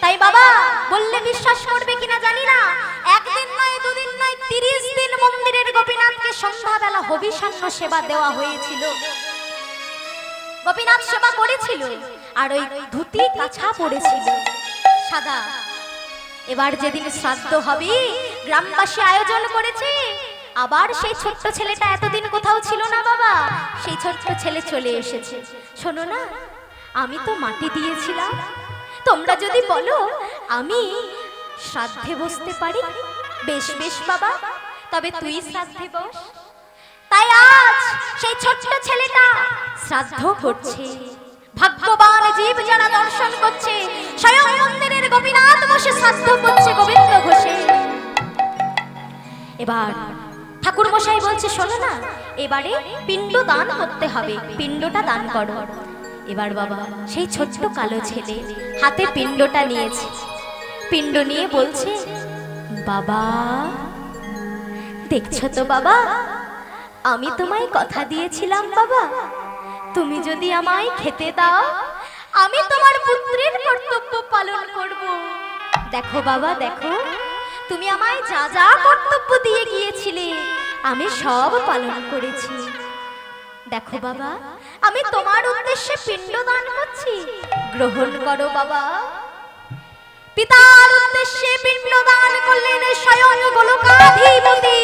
তাই বাবা বললে বিশ্বাস করবে কিনা জানি না, একদিন নয়, দুদিন নয়, 30 দিন মন্দিরের গোপীনাথকে সন্ধ্যাবেলা হবিষান্ন সেবা দেওয়া হয়েছিল। গোপীনাথ সেবা করেছিল আর ওই ধুতি কাছা পড়েছিল সাদা। এবার যেদিন শ্রাদ্ধ হবে গ্রামবাসী আয়োজন করেছে, আবার সেই ছোট্ট ছেলেটা এতদিন কোথাও ছিল না বাবা, সেই ছোট্ট ছেলে চলে এসেছে। শোনো না, আমি তো মাটি দিয়েছিলাম, তোমরা যদি বলো আমি শ্রাদ্ধে বসতে পারি, বেশ বেশ বাবা, তবে তুই শ্রাদ্ধে বস। তাই আজ সেই ছোট্ট ছেলেটা শ্রাদ্ধ করছে। ভাগ্যবান জীব যারা দর্শন করছে, স্বয়ং মন্দিরের গোপীনাথ বসে শ্রাদ্ধ করছে গোবিন্দ ঘোষে। এবার ঠাকুর মশাই বলছে, শোনো না, এবারে পিণ্ড দান করতে হবে, পিণ্ডটা দান করো। এবার বাবা সেই ছোট্ট কালো ছেলে হাতে পিণ্ডটা নিয়েছে, পিণ্ড নিয়ে বলছে, বাবা দেখছো তো বাবা, আমি তোমায় কথা দিয়েছিলাম বাবা, তুমি যদি আমায় খেতে দাও আমি তোমার পুত্রের কর্তব্য পালন করব। দেখো বাবা দেখো, তুমি আমায় যা যা কর্তব্য দিয়ে গিয়েছিলে আমি সব পালন করেছি। দেখো বাবা, আমি তোমার উদ্দেশ্যে পিণ্ড দান করছি, গ্রহণ করো বাবা। পিতার উদ্দেশ্যে পিণ্ড দান করলেন স্বয়ং গোলকাধিপতি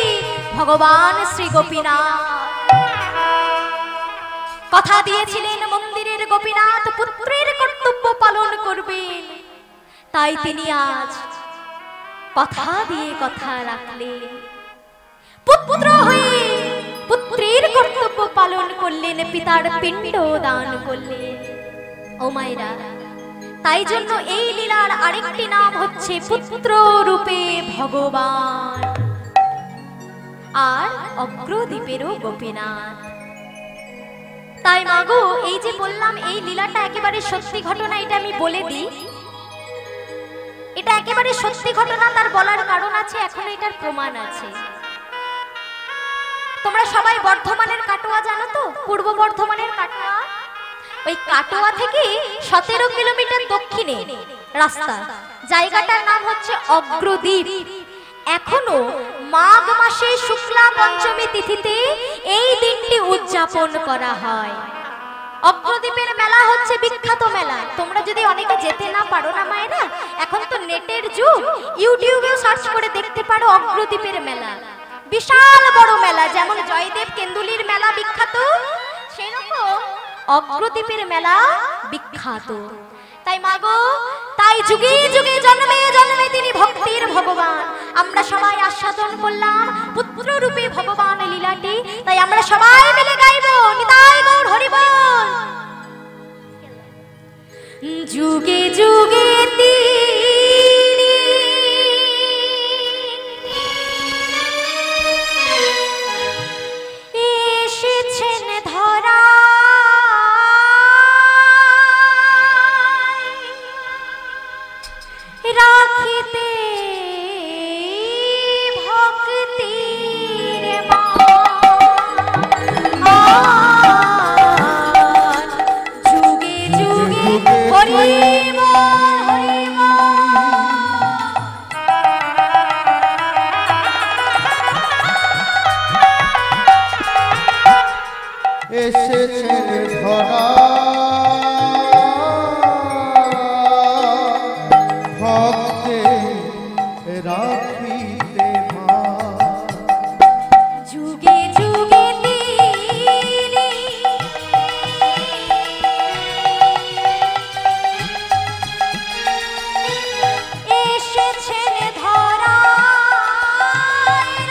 ভগবান শ্রী গোপীনাথ। কথা দিয়েছিলেন মন্দিরের গোপীনাথ পুত্রের কর্তব্য পালন করবেন, তাই তিনি আজ কথা দিয়ে কথা রাখলেন। পুত্র হয়ে পুত্রের কর্তব্য পালন করলেন, পিতার পিণ্ড দান করলেন। ও মায়েরা, তাই জন্য এই লীলার আরেকটি নাম হচ্ছে পুত্র রূপে ভগবান আর অগ্রদ্বীপেরও গোপীনাথ। তাই মাগো, এই যে বললাম এই লীলাটা একেবারে সত্যি ঘটনা, এটা আমি বলে দিই, এটা একেবারে সত্যি ঘটনা। তার বলার কারণ আছে, এখনো এটার প্রমাণ আছে। তোমরা সবাই বর্ধমানের কাটোয়া জানো তো, পূর্ব বর্ধমানের কাটোয়া, ওই কাটোয়া থেকে 17 কিলোমিটার দক্ষিণে রাস্তা, জায়গাটার নাম হচ্ছে অগ্রদ্বীপ। এখনো মাঘ মাসে শুক্লা পঞ্চমী তিথিতে এই দিনটি উদযাপন করা হয়। অগ্রদ্বীপের মেলা হচ্ছে বিখ্যাত মেলা। তোমরা যদি অনেকে যেতে না পারো না মায়েরা, এখন তো নেটের যুগ, ইউটিউবেও সার্চ করে দেখতে পারো অগ্রদ্বীপের মেলা। বিশাল বড় মেলা, যেমন জয়দেব কেন্দুলির মেলা বিখ্যাত, সেরকম অগ্রদ্বীপের মেলা বিখ্যাত। তাই মাগো, তাই যুগে যুগে জন্মে জন্মে তিনি ভক্তির ভগবান। আমরা সবাই আস্বাদন করলাম পুত্র রূপে ভগবান লীলাটি, তাই আমরা সবাই মিলে গাইব নিতাই গৌর হরি বল। যুগে যুগে তিনি এসেছেন ধরা, রাখিতে ভক্তির মান, যুগে যুগে হরি এসেছেন ধরা ভক্তে রাখিতে মা, যুগে যুগে তিনি এসেছেন ধরা,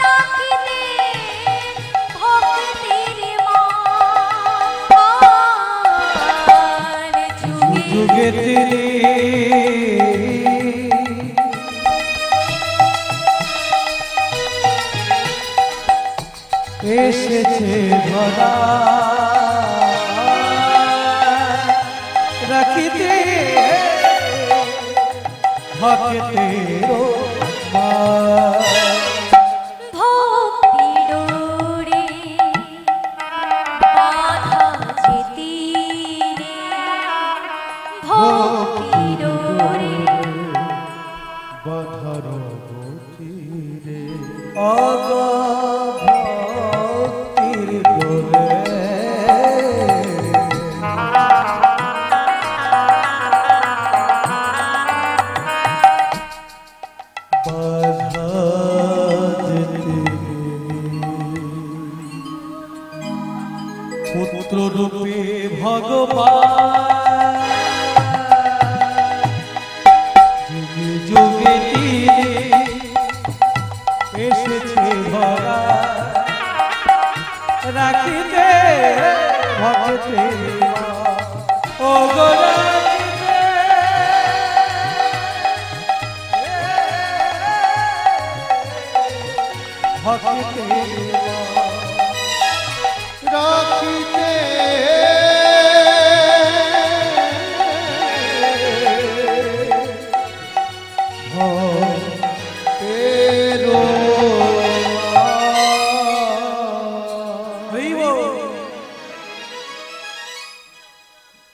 রাখিতে ভক্তির মান, যুগে তিনি এসেছে ধরা, রাখিতে ভক্তের মান। ভক্তি ডোরে বাঁধা যে তীরে, ভক্তি ডোরে বাধার গতিরে ভক্তির ডোরে পুত্র রূপে ভগবান যুগে যুগে তিনি এসেছে ধরা রাখিতে ভক্তের ও গো রাখিতে ভক্তের রাখিতে হইব